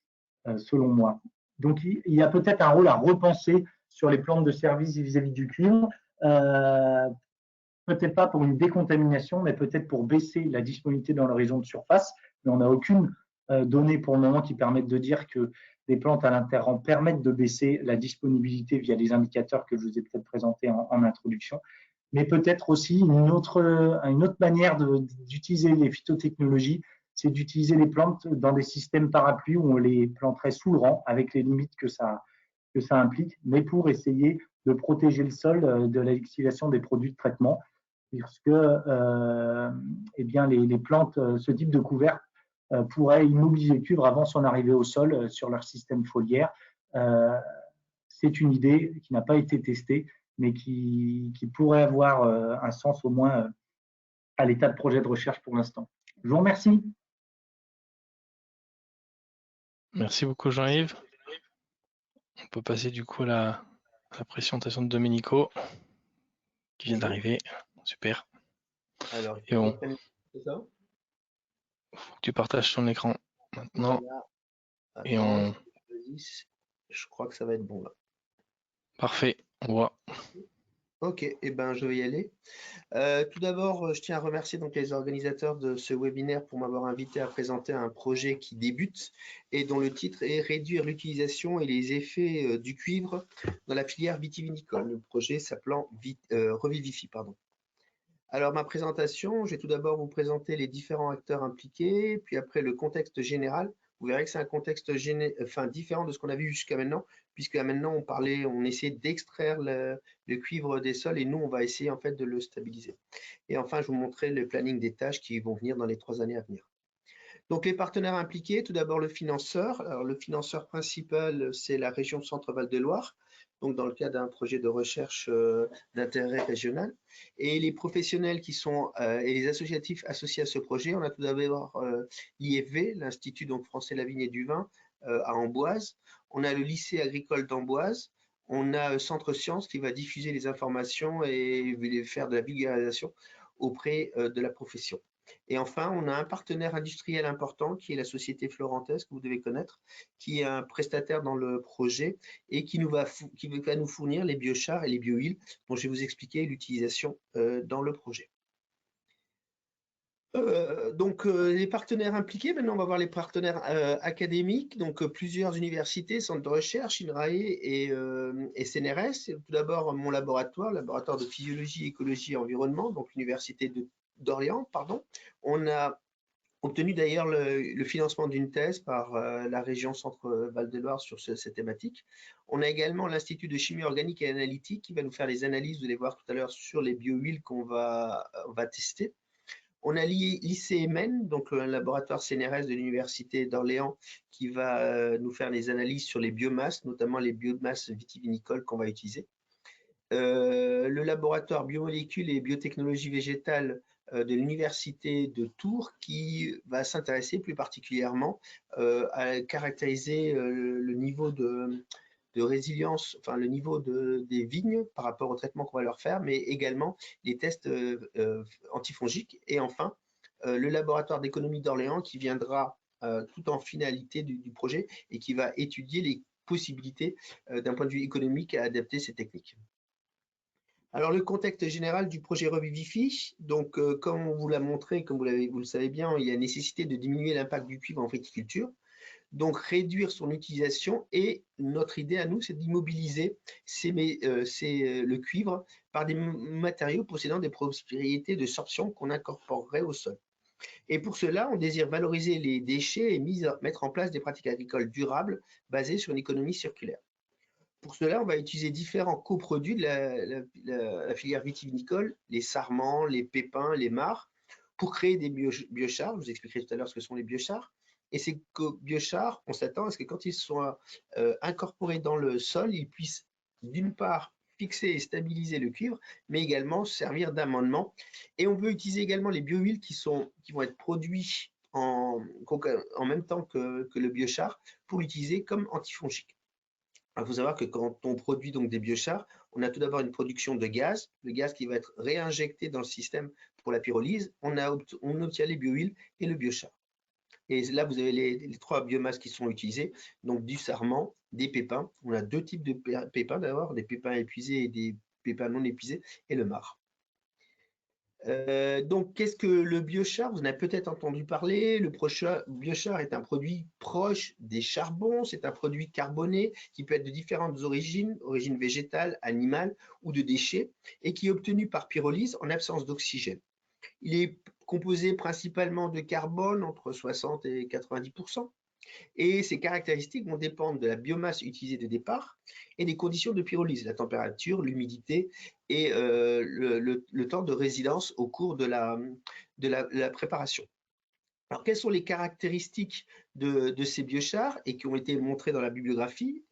S3: selon moi. Donc il y a peut-être un rôle à repenser sur les plantes de service vis-à-vis du cuivre, peut-être pas pour une décontamination, mais peut-être pour baisser la disponibilité dans l'horizon de surface, mais on n'a aucune données pour le moment qui permettent de dire que les plantes à l'interrang permettent de baisser la disponibilité via les indicateurs que je vous ai peut-être présentés en introduction, mais peut-être aussi une autre manière d'utiliser les phytotechnologies, c'est d'utiliser les plantes dans des systèmes parapluies où on les planterait sous le rang avec les limites que ça implique, mais pour essayer de protéger le sol de l'activation des produits de traitement, puisque eh bien, les plantes, ce type de couvert pourraient immobiliser le cuivre avant son arrivée au sol sur leur système foliaire. C'est une idée qui n'a pas été testée, mais qui pourrait avoir un sens au moins à l'état de projet de recherche pour l'instant. Je vous remercie.
S1: Merci beaucoup Jean-Yves. On peut passer du coup à la présentation de Domenico qui vient d'arriver. Super.
S6: Alors,
S1: Et on,
S6: c'est ça?
S1: faut que tu partages ton écran maintenant.
S6: Voilà.
S1: Et
S6: Attends, je crois que ça va être bon là.
S1: Parfait, on voit.
S6: Ok, et ben je vais y aller. Tout d'abord, je tiens à remercier donc les organisateurs de ce webinaire pour m'avoir invité à présenter un projet qui débute et dont le titre est Réduire l'utilisation et les effets du cuivre dans la filière vitivinicole. Le projet s'appelant Revivify, pardon. Alors, ma présentation, je vais tout d'abord vous présenter les différents acteurs impliqués, puis après le contexte général. Vous verrez que c'est un contexte différent de ce qu'on a vu jusqu'à maintenant, puisque maintenant on essayait d'extraire le cuivre des sols et nous, on va essayer en fait de le stabiliser. Et enfin, je vous montrerai le planning des tâches qui vont venir dans les 3 années à venir. Donc, les partenaires impliqués, tout d'abord le financeur. Alors, le financeur principal, c'est la région Centre-Val de Loire, donc dans le cadre d'un projet de recherche d'intérêt régional. Et les professionnels qui sont et les associatifs associés à ce projet, on a tout d'abord l'IFV, l'Institut français de la vigne et du vin à Amboise. On a le lycée agricole d'Amboise. On a Centre Sciences qui va diffuser les informations et faire de la vulgarisation auprès de la profession. Et enfin, on a un partenaire industriel important qui est la société Florentès, que vous devez connaître, qui est un prestataire dans le projet et qui va nous fournir les biochars et les biohuiles dont je vais vous expliquer l'utilisation dans le projet. Les partenaires impliqués, maintenant on va voir les partenaires académiques, donc plusieurs universités, centres de recherche, INRAE et CNRS. Tout d'abord mon laboratoire de physiologie, écologie et environnement, donc l'université d'Orléans, pardon. On a obtenu d'ailleurs le financement d'une thèse par la région Centre-Val de Loire sur cette thématique. On a également l'Institut de chimie organique et analytique qui va nous faire les analyses, vous allez voir tout à l'heure, sur les biohuiles qu'on va tester. On a l'ICMN, donc un laboratoire CNRS de l'Université d'Orléans, qui va nous faire les analyses sur les biomasses, notamment les biomasses vitivinicoles qu'on va utiliser. Le laboratoire biomolécules et biotechnologie végétale de l'Université de Tours, qui va s'intéresser plus particulièrement à caractériser le niveau de résilience, enfin le niveau des vignes par rapport au traitement qu'on va leur faire, mais également les tests antifongiques. Et enfin, le laboratoire d'économie d'Orléans qui viendra tout en finalité du projet et qui va étudier les possibilités d'un point de vue économique à adapter ces techniques. Alors, le contexte général du projet Revivify, donc comme on vous l'a montré, comme vous le savez bien, il y a nécessité de diminuer l'impact du cuivre en viticulture, donc réduire son utilisation, et notre idée à nous, c'est d'immobiliser le cuivre par des matériaux possédant des propriétés de sorption qu'on incorporerait au sol. Et pour cela, on désire valoriser les déchets et mettre en place des pratiques agricoles durables basées sur une économie circulaire. Pour cela, on va utiliser différents coproduits de la filière vitivinicole, les sarments, les pépins, les mares, pour créer des biochars. Je vous expliquerai tout à l'heure ce que sont les biochars. Et ces biochars, on s'attend à ce que quand ils soient incorporés dans le sol, ils puissent d'une part fixer et stabiliser le cuivre, mais également servir d'amendement. Et on peut utiliser également les biohuiles qui vont être produits en même temps que le biochar pour l'utiliser comme antifongique. Il faut savoir que quand on produit donc des biochars, on a tout d'abord une production de gaz, le gaz qui va être réinjecté dans le système pour la pyrolyse. On obtient les biohuiles et le biochar. Et là, vous avez les 3 biomasses qui sont utilisées, donc du sarment, des pépins. On a 2 types de pépins d'abord, des pépins épuisés et des pépins non épuisés, et le marc. Donc, qu'est-ce que le biochar? Vous en avez peut-être entendu parler. Le biochar est un produit proche des charbons. C'est un produit carboné qui peut être de différentes origines, origine végétale, animale ou de déchets, et qui est obtenu par pyrolyse en absence d'oxygène. Il est composé principalement de carbone, entre 60 et 90%. Et ces caractéristiques vont dépendre de la biomasse utilisée de départ et des conditions de pyrolyse, la température, l'humidité et le temps de résidence au cours de la préparation. Alors, quelles sont les caractéristiques de ces biochars et qui ont été montrées dans la bibliographie?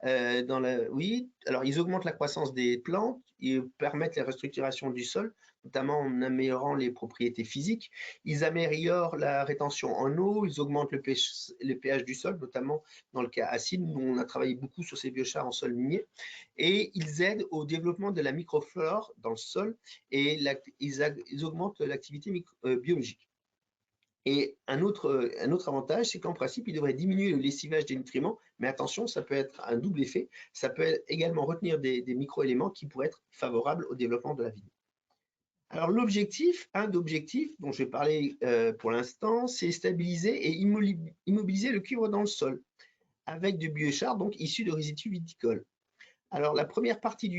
S6: Oui, alors ils augmentent la croissance des plantes, ils permettent la restructuration du sol, notamment en améliorant les propriétés physiques. Ils améliorent la rétention en eau, ils augmentent le pH du sol, notamment dans le cas acide. Nous, on a travaillé beaucoup sur ces biochars en sol minier. Et ils aident au développement de la microflore dans le sol et ils augmentent l'activité biologique. Et un autre avantage, c'est qu'en principe, il devrait diminuer le lessivage des nutriments, mais attention, ça peut être un double effet. Ça peut également retenir des micro-éléments qui pourraient être favorables au développement de la vigne. Alors l'objectif, un d'objectifs dont je vais parler pour l'instant, c'est stabiliser et immobiliser le cuivre dans le sol avec du biochar, donc issu de résidus viticoles. Alors, la première partie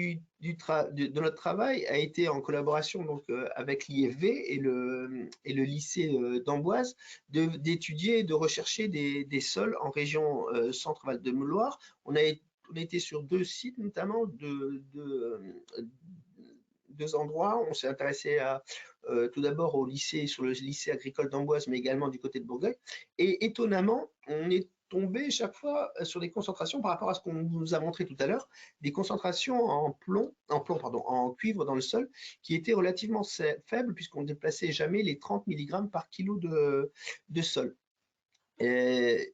S6: de notre travail a été en collaboration donc, avec l'IFV et le lycée d'Amboise d'étudier et de rechercher des sols en région Centre-Val de Loire. On a été sur 2 sites, notamment deux endroits. On s'est intéressé tout d'abord sur le lycée agricole d'Amboise, mais également du côté de Bourgogne. Et étonnamment, on est tombé chaque fois sur des concentrations par rapport à ce qu'on nous a montré tout à l'heure, des concentrations en cuivre dans le sol qui étaient relativement faibles puisqu'on ne déplaçait jamais les 30 mg par kilo de sol.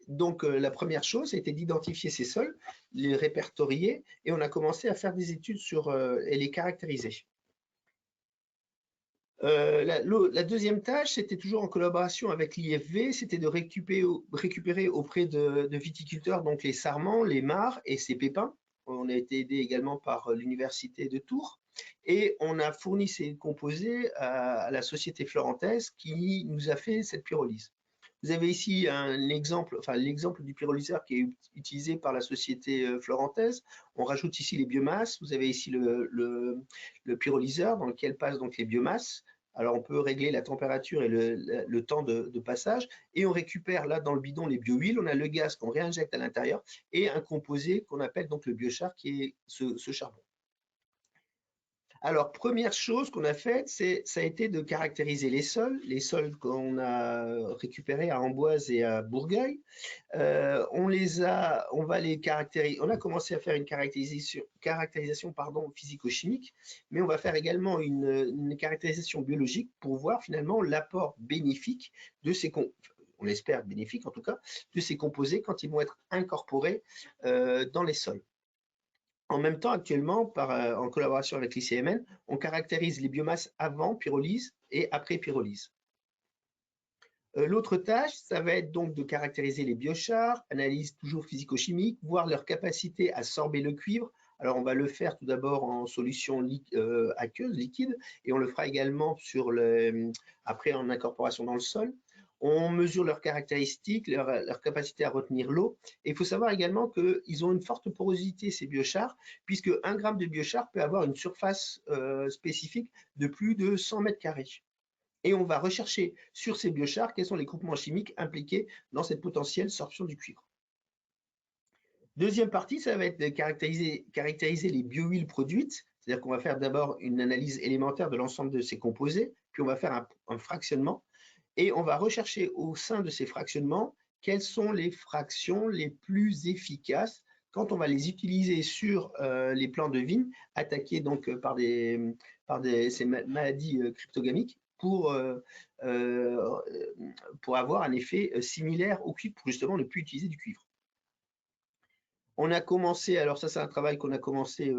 S6: Donc la première chose a été d'identifier ces sols, les répertorier et on a commencé à faire des études et les caractériser. La deuxième tâche, c'était toujours en collaboration avec l'IFV, c'était de récupérer auprès de viticulteurs donc les sarments, les mares et ces pépins. On a été aidé également par l'université de Tours et on a fourni ces composés à la société florentaise qui nous a fait cette pyrolyse. Vous avez ici l'exemple du pyrolyseur qui est utilisé par la société florentaise. On rajoute ici les biomasses. Vous avez ici le pyrolyseur dans lequel passent donc les biomasses. Alors, on peut régler la température et le temps de passage. Et on récupère là dans le bidon les bio-huiles. On a le gaz qu'on réinjecte à l'intérieur et un composé qu'on appelle donc le biochar qui est ce charbon. Alors, première chose qu'on a faite, ça a été de caractériser les sols qu'on a récupérés à Amboise et à Bourgueil. On va les caractériser. On a commencé à faire une caractérisation physico-chimique, mais on va faire également une caractérisation biologique pour voir finalement l'apport bénéfique de ces on l'espère bénéfique en tout cas, de ces composés quand ils vont être incorporés dans les sols. En même temps, actuellement, en collaboration avec l'ICMN, on caractérise les biomasses avant pyrolyse et après pyrolyse. L'autre tâche, ça va être donc de caractériser les biochars, analyse toujours physico-chimique, voir leur capacité à sorber le cuivre. Alors, on va le faire tout d'abord en solution aqueuse, liquide, et on le fera également après en incorporation dans le sol. On mesure leurs caractéristiques, leur capacité à retenir l'eau. Et il faut savoir également qu'ils ont une forte porosité, ces biochars, puisque 1 gramme de biochar peut avoir une surface spécifique de plus de 100 mètres carrés. Et on va rechercher sur ces biochars quels sont les groupements chimiques impliqués dans cette potentielle sorption du cuivre. Deuxième partie, ça va être de caractériser les bio-huiles produites, c'est-à-dire qu'on va faire d'abord une analyse élémentaire de l'ensemble de ces composés, puis on va faire un fractionnement. Et on va rechercher au sein de ces fractionnements quelles sont les fractions les plus efficaces quand on va les utiliser sur les plants de vigne attaqués donc par ces maladies cryptogamiques pour avoir un effet similaire au cuivre pour justement ne plus utiliser du cuivre. On a commencé, alors ça c'est un travail qu'on a commencé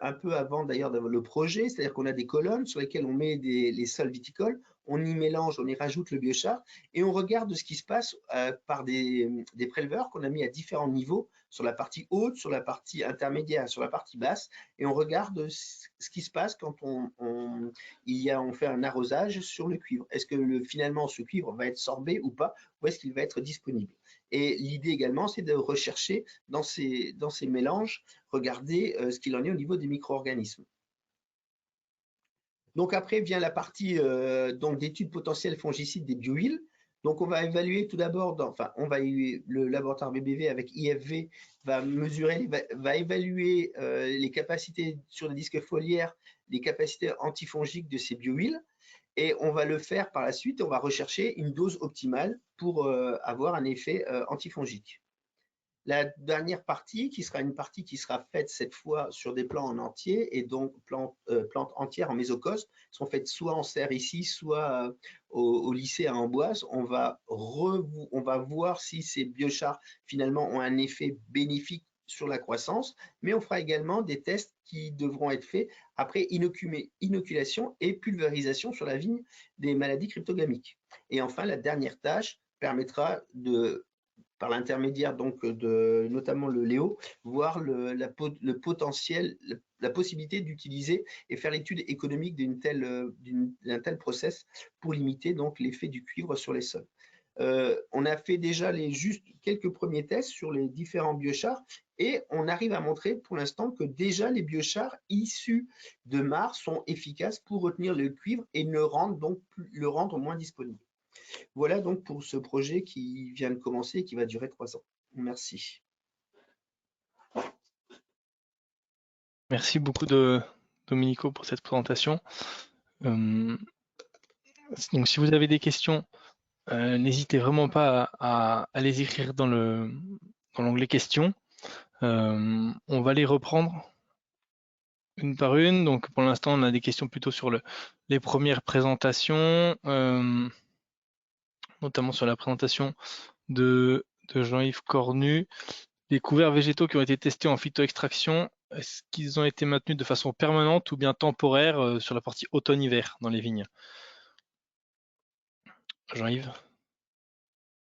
S6: un peu avant d'ailleurs le projet, c'est-à-dire qu'on a des colonnes sur lesquelles on met les sols viticoles. on y mélange, on y rajoute le biochar et on regarde ce qui se passe par des préleveurs qu'on a mis à différents niveaux, sur la partie haute, sur la partie intermédiaire, sur la partie basse, et on regarde ce qui se passe quand on fait un arrosage sur le cuivre. Est-ce que finalement ce cuivre va être sorbé ou pas, ou est-ce qu'il va être disponible? Et l'idée également, c'est de rechercher dans ces mélanges, regarder ce qu'il en est au niveau des micro-organismes. Donc après vient la partie d'études potentielles fongicides des biohuiles. Donc on va évaluer tout d'abord, le laboratoire BBV avec IFV va évaluer les capacités sur les disques foliaires, les capacités antifongiques de ces biohuiles. Et on va le faire par la suite, on va rechercher une dose optimale pour avoir un effet antifongique. La dernière partie, qui sera une partie qui sera faite cette fois sur des plants en entier, et donc plantes entières en mésocosme, sont faites soit en serre ici, soit au lycée à Amboise. On va voir si ces biochars finalement ont un effet bénéfique sur la croissance, mais on fera également des tests qui devront être faits après inoculation et pulvérisation sur la vigne des maladies cryptogamiques. Et enfin, la dernière tâche permettra par l'intermédiaire donc de notamment le Léo, voir le potentiel, la possibilité d'utiliser et faire l'étude économique d'un tel process pour limiter donc l'effet du cuivre sur les sols. On a fait déjà juste quelques premiers tests sur les différents biochars et on arrive à montrer pour l'instant que déjà les biochars issus de mares sont efficaces pour retenir le cuivre et le rendre moins disponible. Voilà donc pour ce projet qui vient de commencer et qui va durer 3 ans. Merci.
S1: Merci beaucoup Domenico pour cette présentation. Donc si vous avez des questions, n'hésitez vraiment pas à les écrire dans l'onglet questions. On va les reprendre une par une. Donc pour l'instant, on a des questions plutôt sur les premières présentations, notamment sur la présentation de Jean-Yves Cornu. Les couverts végétaux qui ont été testés en phytoextraction, est-ce qu'ils ont été maintenus de façon permanente ou bien temporaire sur la partie automne-hiver dans les vignes? Jean-Yves,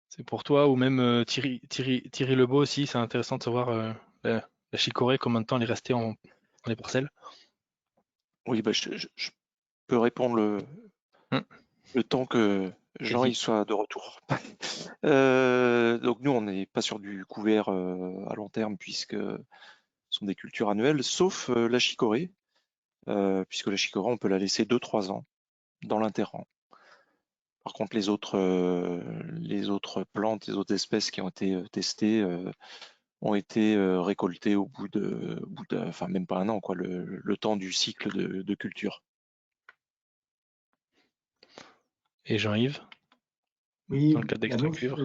S1: c'est pour toi, ou même Thierry Lebeau aussi, c'est intéressant de savoir la chicorée, combien de temps elle est restée dans les parcelles.
S4: Oui, je peux répondre le temps que Jean soit de retour. Donc nous, on n'est pas sur du couvert à long terme puisque ce sont des cultures annuelles, sauf la chicorée, puisque la chicorée, on peut la laisser 2-3 ans dans l'interrang. Par contre, les autres plantes, les autres espèces qui ont été testées ont été récoltées au bout de, enfin même pas un an, quoi, le temps du cycle de culture.
S1: Et Jean-Yves,
S3: oui,
S1: dans le cas d'extra cuivre.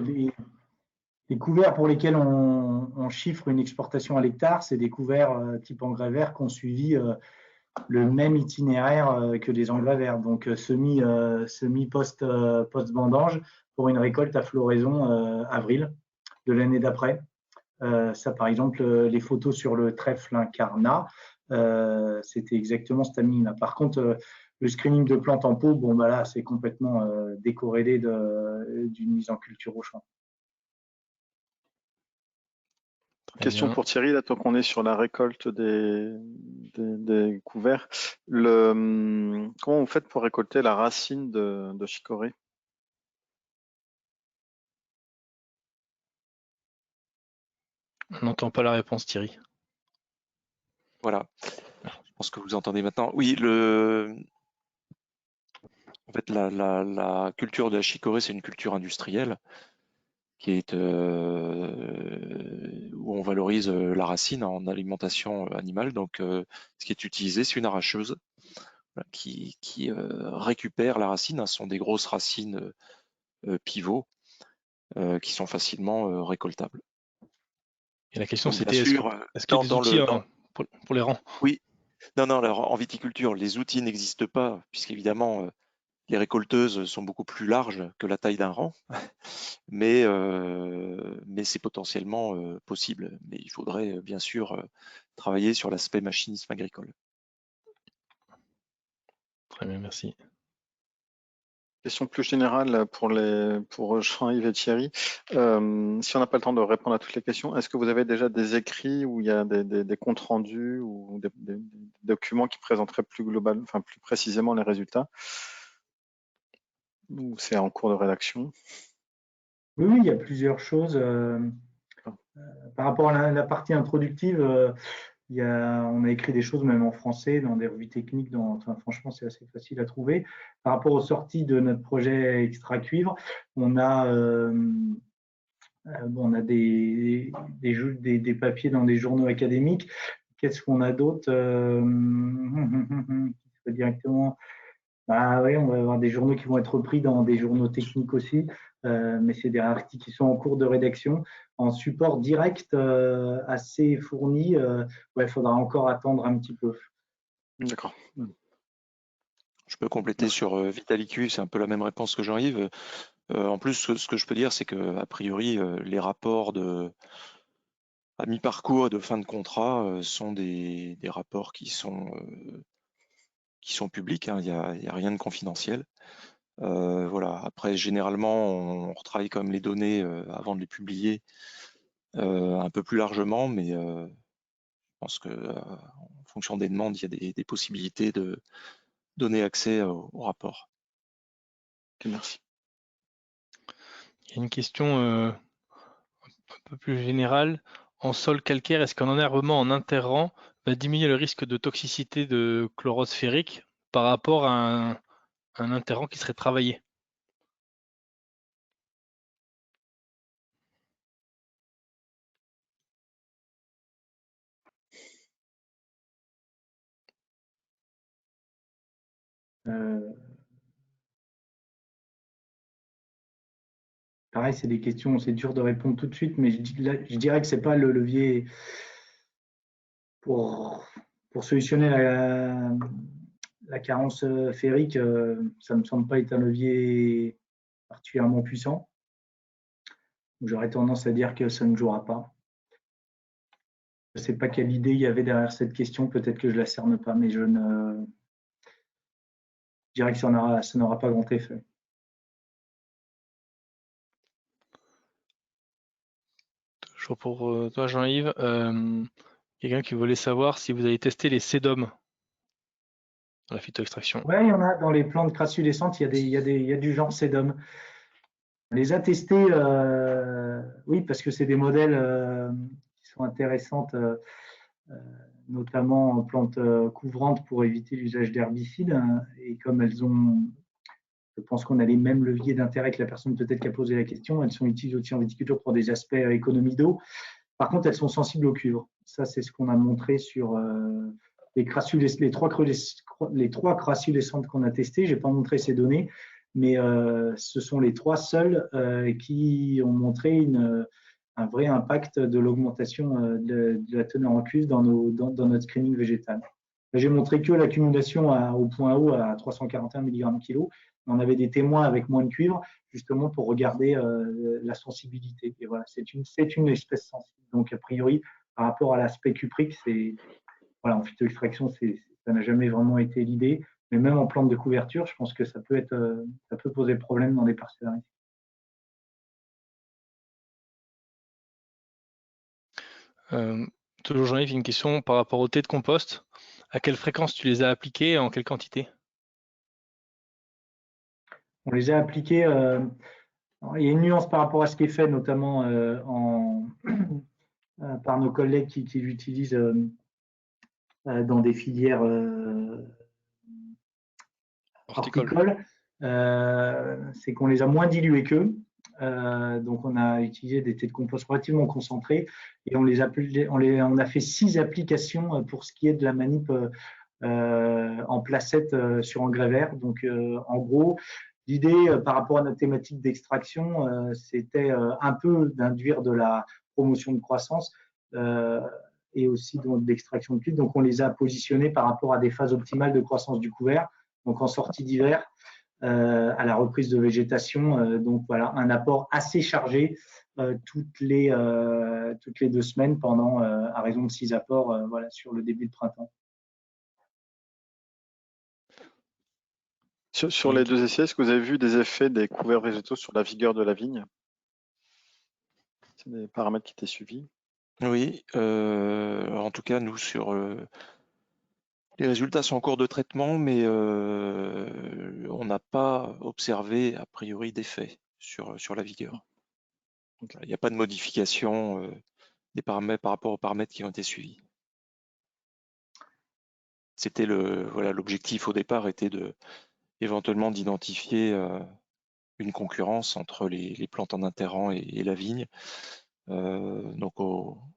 S3: Les couverts pour lesquels on chiffre une exploitation à l'hectare, c'est des couverts type engrais vert qui ont suivi le même itinéraire que les engrais verts, donc semi post-vendange pour une récolte à floraison avril de l'année d'après. Ça, par exemple, les photos sur le trèfle incarnat, c'était exactement cette année-là. Par contre, le screening de plantes en pot, bon, bah là, c'est complètement décorrélé d'une mise en culture au champ.
S2: Question pour Thierry, là, tant qu'on est sur la récolte des couverts, comment vous faites pour récolter la racine de chicorée?
S1: On n'entend pas la réponse, Thierry.
S4: Voilà, je pense que vous entendez maintenant. Oui, en fait, la culture de la chicorée, c'est une culture industrielle qui est où on valorise la racine en alimentation animale. Donc, ce qui est utilisé, c'est une arracheuse qui récupère la racine. Ce sont des grosses racines pivots qui sont facilement récoltables.
S1: Et la question,
S4: Donc,
S1: c'était est-ce que des outils pour les rangs?
S4: Oui, non, alors, en viticulture, les outils n'existent pas, puisqu'évidemment, les récolteuses sont beaucoup plus larges que la taille d'un rang, mais c'est potentiellement possible. Mais il faudrait bien sûr travailler sur l'aspect machinisme agricole.
S1: Très bien, merci.
S2: Question plus générale pour Jean-Yves et Thierry. Si on n'a pas le temps de répondre à toutes les questions, est-ce que vous avez déjà des écrits où il y a des comptes rendus ou des documents qui présenteraient plus globalement, enfin plus précisément les résultats? Ou c'est en cours de rédaction?
S3: Oui, il y a plusieurs choses. Par rapport à la partie introductive, on a écrit des choses même en français dans des revues techniques. Franchement, c'est assez facile à trouver. Par rapport aux sorties de notre projet Extra Cuivre, on a des papiers dans des journaux académiques. Qu'est-ce qu'on a d'autre directement? Bah oui, on va avoir des journaux qui vont être repris dans des journaux techniques aussi, mais c'est des articles qui sont en cours de rédaction. En support direct assez fourni, il faudra encore attendre un petit peu.
S2: D'accord.
S4: Je peux compléter sur Vitalicu, c'est un peu la même réponse que Jean-Yves. En plus, ce que je peux dire, c'est que a priori, les rapports à mi-parcours et de fin de contrat sont des rapports qui sont publics, hein. Il y a rien de confidentiel. Voilà. Après, généralement, on retravaille quand même les données avant de les publier un peu plus largement, mais je pense que en fonction des demandes, il y a des possibilités de donner accès au rapport.
S2: Ok, merci.
S1: Il y a une question un peu plus générale. En sol calcaire, est-ce qu'un enherbement en interrang va diminuer le risque de toxicité de chlorose ferrique par rapport à un interrang qui serait travaillé?
S3: Pareil, c'est des questions, c'est dur de répondre tout de suite, mais je dirais que ce n'est pas le levier pour solutionner la carence ferrique. Ça ne me semble pas être un levier particulièrement puissant. J'aurais tendance à dire que ça ne jouera pas. Je ne sais pas quelle idée il y avait derrière cette question, peut-être que je ne la cerne pas, mais je dirais que ça n'aura pas grand effet.
S1: Toujours pour toi, Jean-Yves, quelqu'un qui voulait savoir si vous avez testé les sédums dans la phytoextraction.
S3: Oui, il y en a dans les plantes crassulescentes, il y a du genre sédum. On les a testés, oui, parce que c'est des modèles qui sont intéressantes, notamment en plantes couvrantes pour éviter l'usage d'herbicides. Hein, et comme elles ont, je pense qu'on a les mêmes leviers d'intérêt que la personne peut-être qui a posé la question, elles sont utilisées aussi en viticulture pour des aspects économie d'eau. Par contre, elles sont sensibles au cuivre. Ça, c'est ce qu'on a montré sur les trois crassulescentes qu'on a testées. Je n'ai pas montré ces données, mais ce sont les trois seuls qui ont montré un vrai impact de l'augmentation de la teneur en cuivre dans notre screening végétal. J'ai montré que l'accumulation au point haut à 341 mg/kg. On avait des témoins avec moins de cuivre, justement pour regarder la sensibilité. Et voilà, c'est une espèce sensible. Donc, a priori, par rapport à l'aspect cuprique, en phytoextraction, ça n'a jamais vraiment été l'idée. Mais même en plante de couverture, je pense que ça peut poser problème dans des parcelles.
S1: Toujours Jean-Yves, une question par rapport au thé de compost. À quelle fréquence tu les as appliqués et en quelle quantité?
S3: On les a appliqués. Il y a une nuance par rapport à ce qui est fait, notamment par nos collègues qui l'utilisent dans des filières horticoles. C'est qu'on les a moins dilués qu'eux. Donc, on a utilisé des thés de compost relativement concentrés et on a fait 6 applications pour ce qui est de la manip en placette sur engrais vert. Donc, en gros, l'idée par rapport à notre thématique d'extraction, c'était un peu d'induire de la promotion de croissance et aussi d'extraction de cuivre. Donc, on les a positionnés par rapport à des phases optimales de croissance du couvert, donc en sortie d'hiver, à la reprise de végétation. Donc, voilà, un apport assez chargé toutes les 2 semaines pendant, à raison de 6 apports sur le début de printemps.
S2: Sur les deux essais, est-ce que vous avez vu des effets des couverts végétaux sur la vigueur de la vigne? C'est des paramètres qui étaient suivis.
S4: Oui, en tout cas, nous, sur les résultats sont en cours de traitement, mais on n'a pas observé a priori d'effet sur la vigueur.
S2: Ok.
S4: Il n'y a pas de modification des paramètres par rapport aux paramètres qui ont été suivis. C'était l'objectif au départ était éventuellement d'identifier une concurrence entre les plantes en interrang et la vigne. Donc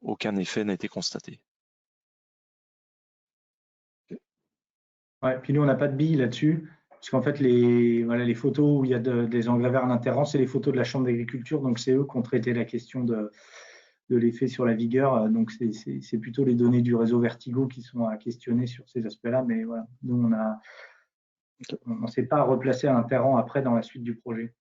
S4: aucun effet n'a été constaté.
S3: Ouais, puis nous, on n'a pas de billes là-dessus, parce qu'en fait, les photos où il y a des engrais verts en interrang, c'est les photos de la Chambre d'agriculture, donc c'est eux qui ont traité la question de l'effet sur la vigueur. Donc, c'est plutôt les données du réseau Vertigo qui sont à questionner sur ces aspects-là, mais voilà, nous, on ne s'est pas replacé à interrang après dans la suite du projet.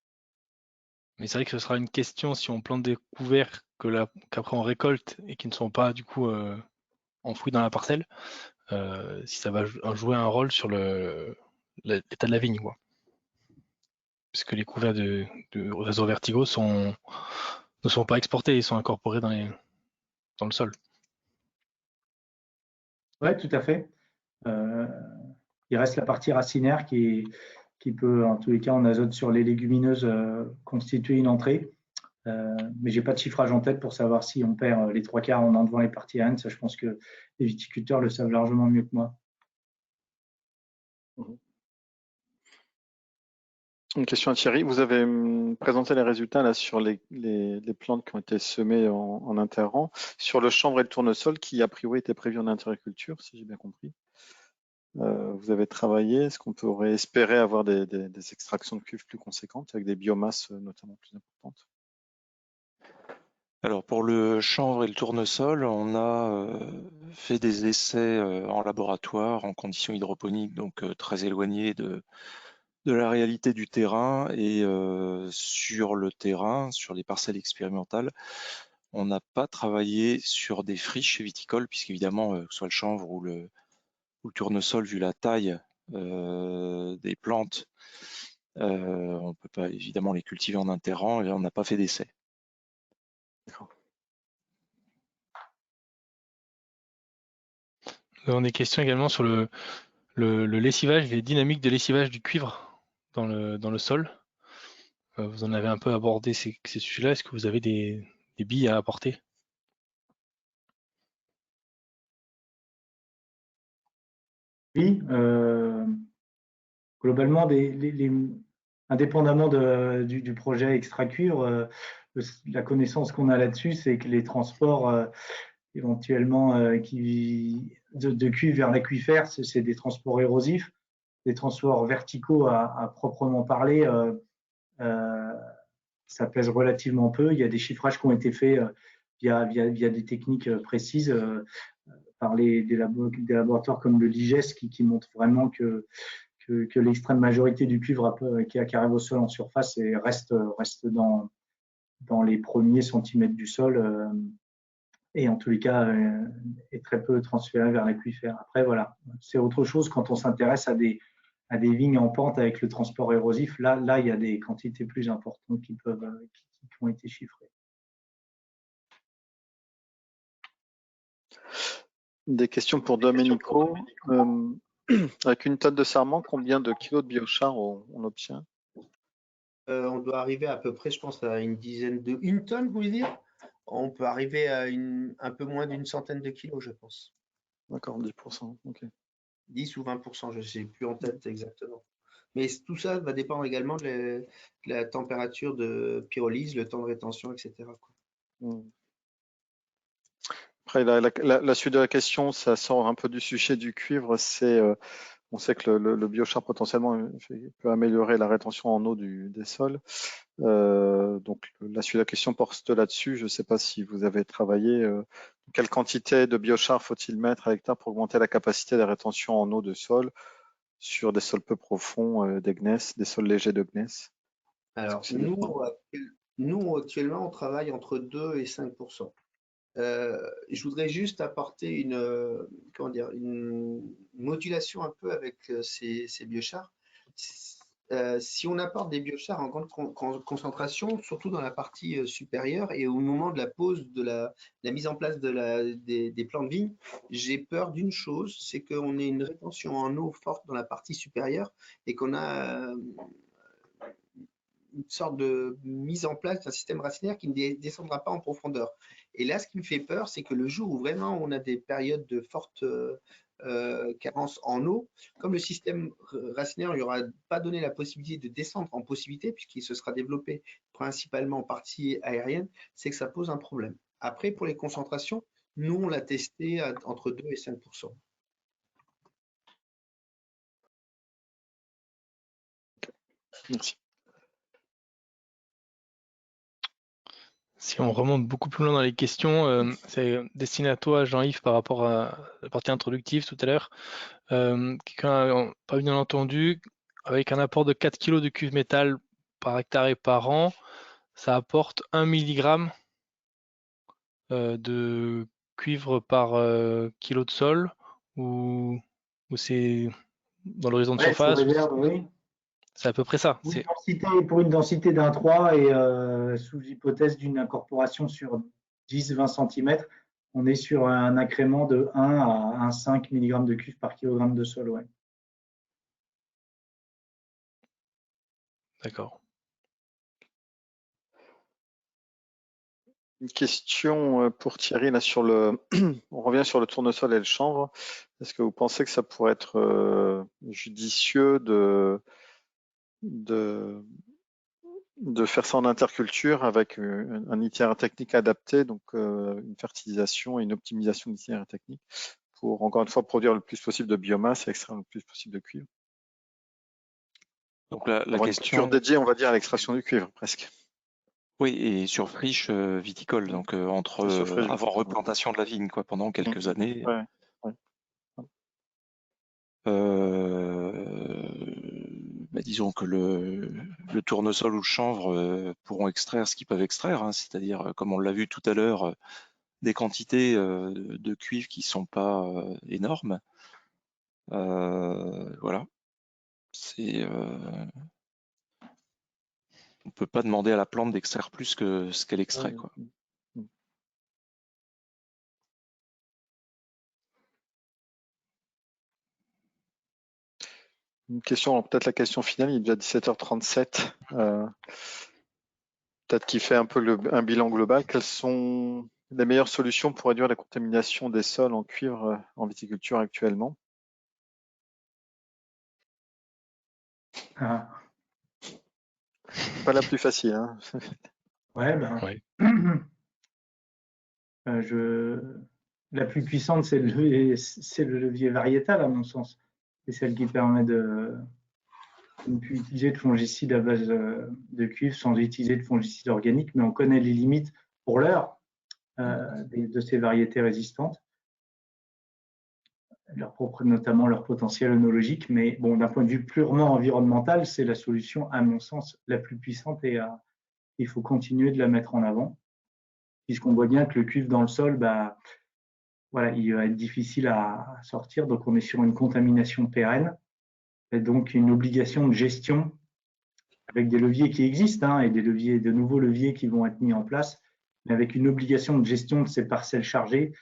S1: Mais c'est vrai que ce sera une question si on plante des couverts qu'après on récolte et qui ne sont pas du coup enfouis dans la parcelle, si ça va jouer un rôle sur l'état de la vigne, quoi. Puisque les couverts de réseau Vertigo ne sont pas exportés, ils sont incorporés dans le sol.
S3: Oui, tout à fait. Il reste la partie racinaire qui peut, en tous les cas, en azote sur les légumineuses, constituer une entrée. Mais je n'ai pas de chiffrage en tête pour savoir si on perd les 3/4 en enlevant les parties aériennes. Ça, je pense que les viticulteurs le savent largement mieux que moi.
S2: Une question à Thierry. Vous avez présenté les résultats là sur les plantes qui ont été semées en interrang, sur le chanvre et le tournesol qui a priori étaient prévus en interculture, si j'ai bien compris. Vous avez travaillé, est-ce qu'on pourrait espérer avoir des extractions de cuivre plus conséquentes avec des biomasses notamment plus importantes?
S4: Alors pour le chanvre et le tournesol, on a fait des essais en laboratoire en conditions hydroponiques, donc très éloignées de la réalité du terrain, et sur le terrain, sur les parcelles expérimentales, on n'a pas travaillé sur des friches viticoles, puisqu'évidemment, que ce soit le chanvre ou le tournesol, vu la taille des plantes, on ne peut pas évidemment les cultiver en interrang, et on n'a pas fait d'essai.
S2: D'accord.
S1: Nous avons des questions également sur le lessivage, les dynamiques de lessivage du cuivre dans le sol. Vous en avez un peu abordé ces sujets-là. Est-ce que vous avez des billes à apporter?
S3: Oui, globalement, indépendamment du projet Extracure, la connaissance qu'on a là-dessus, c'est que les transports éventuellement de cuivre vers l'aquifère, c'est des transports érosifs, des transports verticaux à proprement parler. Ça pèse relativement peu. Il y a des chiffrages qui ont été faits via des techniques précises par des laboratoires comme le LIGES qui montrent vraiment que l'extrême majorité du cuivre qui arrive au sol en surface et reste dans les premiers centimètres du sol et en tous les cas est très peu transféré vers l'aquifère. Après, voilà, c'est autre chose quand on s'intéresse à des vignes en pente avec le transport érosif. Là, il y a des quantités plus importantes qui ont été chiffrées.
S2: Des questions pour Domenico. Avec une tonne de sarment, combien de kilos de biochar on obtient?
S6: On doit arriver à peu près, je pense, à une tonne, vous voulez dire? On peut arriver à un peu moins d'une centaine de kilos, je pense.
S2: D'accord, 10%. Ok.
S6: 10 ou 20%, je ne sais plus en tête exactement. Mais tout ça va dépendre également de la température de pyrolyse, le temps de rétention, etc.
S2: quoi. Après, la suite de la question, ça sort un peu du sujet du cuivre. On sait que le biochar potentiellement peut améliorer la rétention en eau des sols. Donc la suite de la question porte là-dessus. Je ne sais pas si vous avez travaillé. Quelle quantité de biochar faut-il mettre à l'hectare pour augmenter la capacité de rétention en eau de sol sur des sols peu profonds, des gneiss, des sols légers de gneiss?
S6: Alors, nous, actuellement, on travaille entre 2 et 5%. Je voudrais juste apporter une modulation un peu avec ces biochars. si on apporte des biochars en grande concentration, surtout dans la partie supérieure et au moment de la pose de la mise en place des plants de vigne, j'ai peur d'une chose, c'est qu'on ait une rétention en eau forte dans la partie supérieure et qu'on a une sorte de mise en place d'un système racinaire qui ne descendra pas en profondeur. Et là, ce qui me fait peur, c'est que le jour où vraiment on a des périodes de forte carence en eau, comme le système racinaire ne lui aura pas donné la possibilité de descendre en possibilité, puisqu'il se sera développé principalement en partie aérienne, c'est que ça pose un problème. Après, pour les concentrations, nous, on l'a testé entre 2 et 5%.
S2: Merci.
S1: Si on remonte beaucoup plus loin dans les questions, c'est destiné à toi, Jean-Yves, par rapport à la partie introductive tout à l'heure. Quelqu'un n'a pas bien entendu, avec un apport de 4 kg de cuivre métal par hectare et par an, ça apporte 1 mg de cuivre par kilo de sol, ou c'est dans l'horizon de
S3: Ouais, sous
S1: surface,
S3: réserve, oui.
S1: c'est à peu près ça.
S3: Pour une densité d'un 3 et sous hypothèse d'une incorporation sur 10-20 cm, on est sur un incrément de 1 à 1,5 mg de cuivre par kilogramme de sol. Ouais.
S1: D'accord.
S2: Une question pour Thierry là sur le. On revient sur le tournesol et le chanvre. Est-ce que vous pensez que ça pourrait être judicieux de faire ça en interculture avec un itinéraire technique adapté, donc une fertilisation et une optimisation de l'itinéraire technique pour encore une fois produire le plus possible de biomasse et extraire le plus possible de cuivre.
S4: Donc la
S2: Avoir une
S4: question
S2: culture dédiée, on va dire, à l'extraction du cuivre presque.
S4: Oui, et sur friche viticole, donc entre
S2: Sur friche
S4: avant
S2: viticole,
S4: replantation de la vigne, quoi, pendant quelques années.
S2: Ouais, ouais.
S4: Disons que le tournesol ou le chanvre pourront extraire ce qu'ils peuvent extraire, hein, c'est-à-dire, comme on l'a vu tout à l'heure, des quantités de cuivre qui sont pas énormes. Voilà. On peut pas demander à la plante d'extraire plus que ce qu'elle extrait, quoi.
S2: Une question, peut-être la question finale, il est déjà 17h37. Peut-être qu'il fait un peu un bilan global. Quelles sont les meilleures solutions pour réduire la contamination des sols en cuivre en viticulture actuellement?
S3: Ah.
S2: Pas la plus facile. Hein.
S3: Ouais, ben,
S1: Ouais.
S3: la plus puissante, c'est le levier variétal, à mon sens. C'est celle qui permet de ne plus utiliser de fongicides à base de cuivre sans utiliser de fongicides organiques, mais on connaît les limites pour l'heure de ces variétés résistantes, notamment leur potentiel œnologique. Mais bon, d'un point de vue purement environnemental, c'est la solution, à mon sens, la plus puissante et il faut continuer de la mettre en avant, puisqu'on voit bien que le cuivre dans le sol, voilà, il va être difficile à sortir, donc on est sur une contamination pérenne, et donc une obligation de gestion avec des leviers qui existent et de nouveaux leviers qui vont être mis en place, mais avec une obligation de gestion de ces parcelles chargées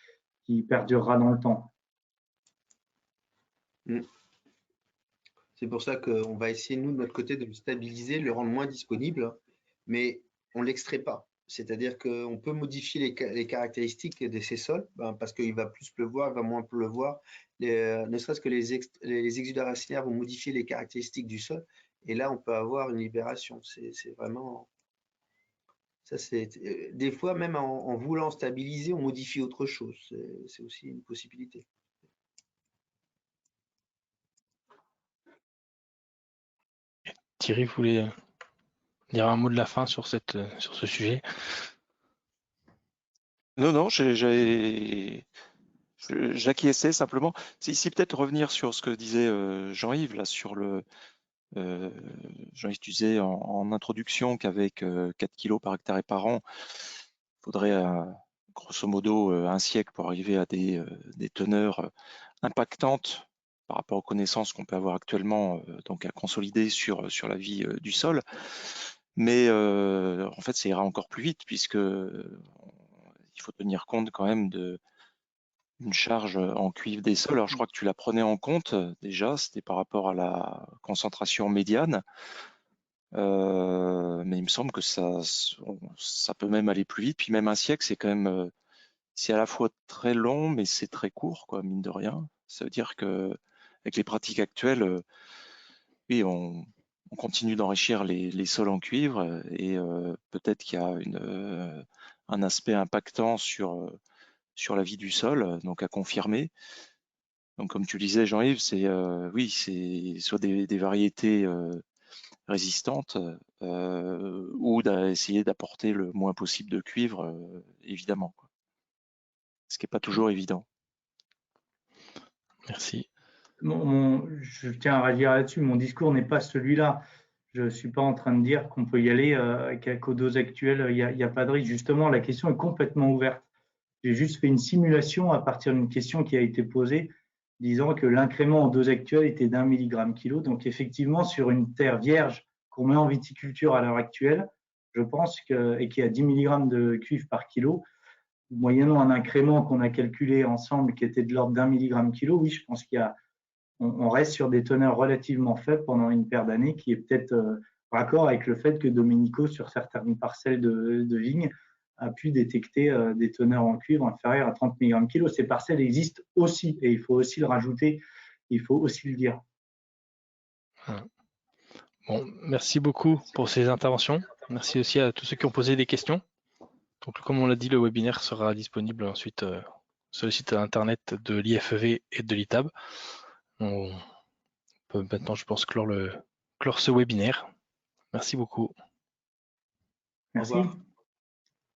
S3: qui perdurera dans le temps.
S6: C'est pour ça qu'on va essayer, nous, de notre côté, de le stabiliser, le rendre moins disponible, mais on ne l'extrait pas. C'est-à-dire qu'on peut modifier les caractéristiques de ces sols, parce qu'il va plus pleuvoir, il va moins pleuvoir. Ne serait-ce que les exudats racinaires vont modifier les caractéristiques du sol, et là, on peut avoir une libération. C'est vraiment... Ça, des fois, même en voulant stabiliser, on modifie autre chose. C'est aussi une possibilité.
S1: Thierry voulait dire un mot de la fin sur ce sujet.
S4: Non, j'acquiesçais simplement. C'est ici peut-être revenir sur ce que disait Jean-Yves, là, sur le. Jean-Yves, tu disais en introduction qu'avec 4 kg par hectare et par an, il faudrait grosso modo un siècle pour arriver à des teneurs impactantes par rapport aux connaissances qu'on peut avoir actuellement, donc à consolider sur la vie du sol. Mais en fait, ça ira encore plus vite puisque il faut tenir compte quand même d'une charge en cuivre des sols. Alors, je crois que tu la prenais en compte déjà, c'était par rapport à la concentration médiane. Mais il me semble que ça peut même aller plus vite. Puis même un siècle, c'est quand même, c'est à la fois très long, mais c'est très court, quoi, mine de rien. Ça veut dire que avec les pratiques actuelles, oui, on continue d'enrichir les sols en cuivre et peut-être qu'il y a un aspect impactant sur la vie du sol, donc à confirmer. Donc, comme tu disais, Jean-Yves, oui, c'est soit des variétés résistantes ou d'essayer d'apporter le moins possible de cuivre, évidemment, quoi. Ce qui n'est pas toujours évident.
S1: Merci.
S3: Je tiens à réagir là-dessus. Mon discours n'est pas celui-là. Je ne suis pas en train de dire qu'on peut y aller qu'aux doses actuelles, il n'y a pas de risque. Justement, la question est complètement ouverte. J'ai juste fait une simulation à partir d'une question qui a été posée, disant que l'incrément en dose actuelle était d'1 milligramme kilo. Donc, effectivement, sur une terre vierge qu'on met en viticulture à l'heure actuelle, je pense et qui a 10 mg de cuivre par kilo, moyennant un incrément qu'on a calculé ensemble qui était de l'ordre d'1 milligramme kilo, oui, je pense on reste sur des teneurs relativement faibles pendant une paire d'années, qui est peut-être raccord avec le fait que Domenico, sur certaines parcelles de vignes, a pu détecter des teneurs en cuivre inférieures à 30 mg kg. Ces parcelles existent aussi, et il faut aussi le rajouter, il faut aussi le dire.
S1: Bon, merci beaucoup pour ces interventions. Merci aussi à tous ceux qui ont posé des questions. Donc, comme on l'a dit, le webinaire sera disponible ensuite sur le site internet de l'IFEV et de l'ITAB. On peut maintenant, je pense, clore ce webinaire. Merci beaucoup.
S3: Merci.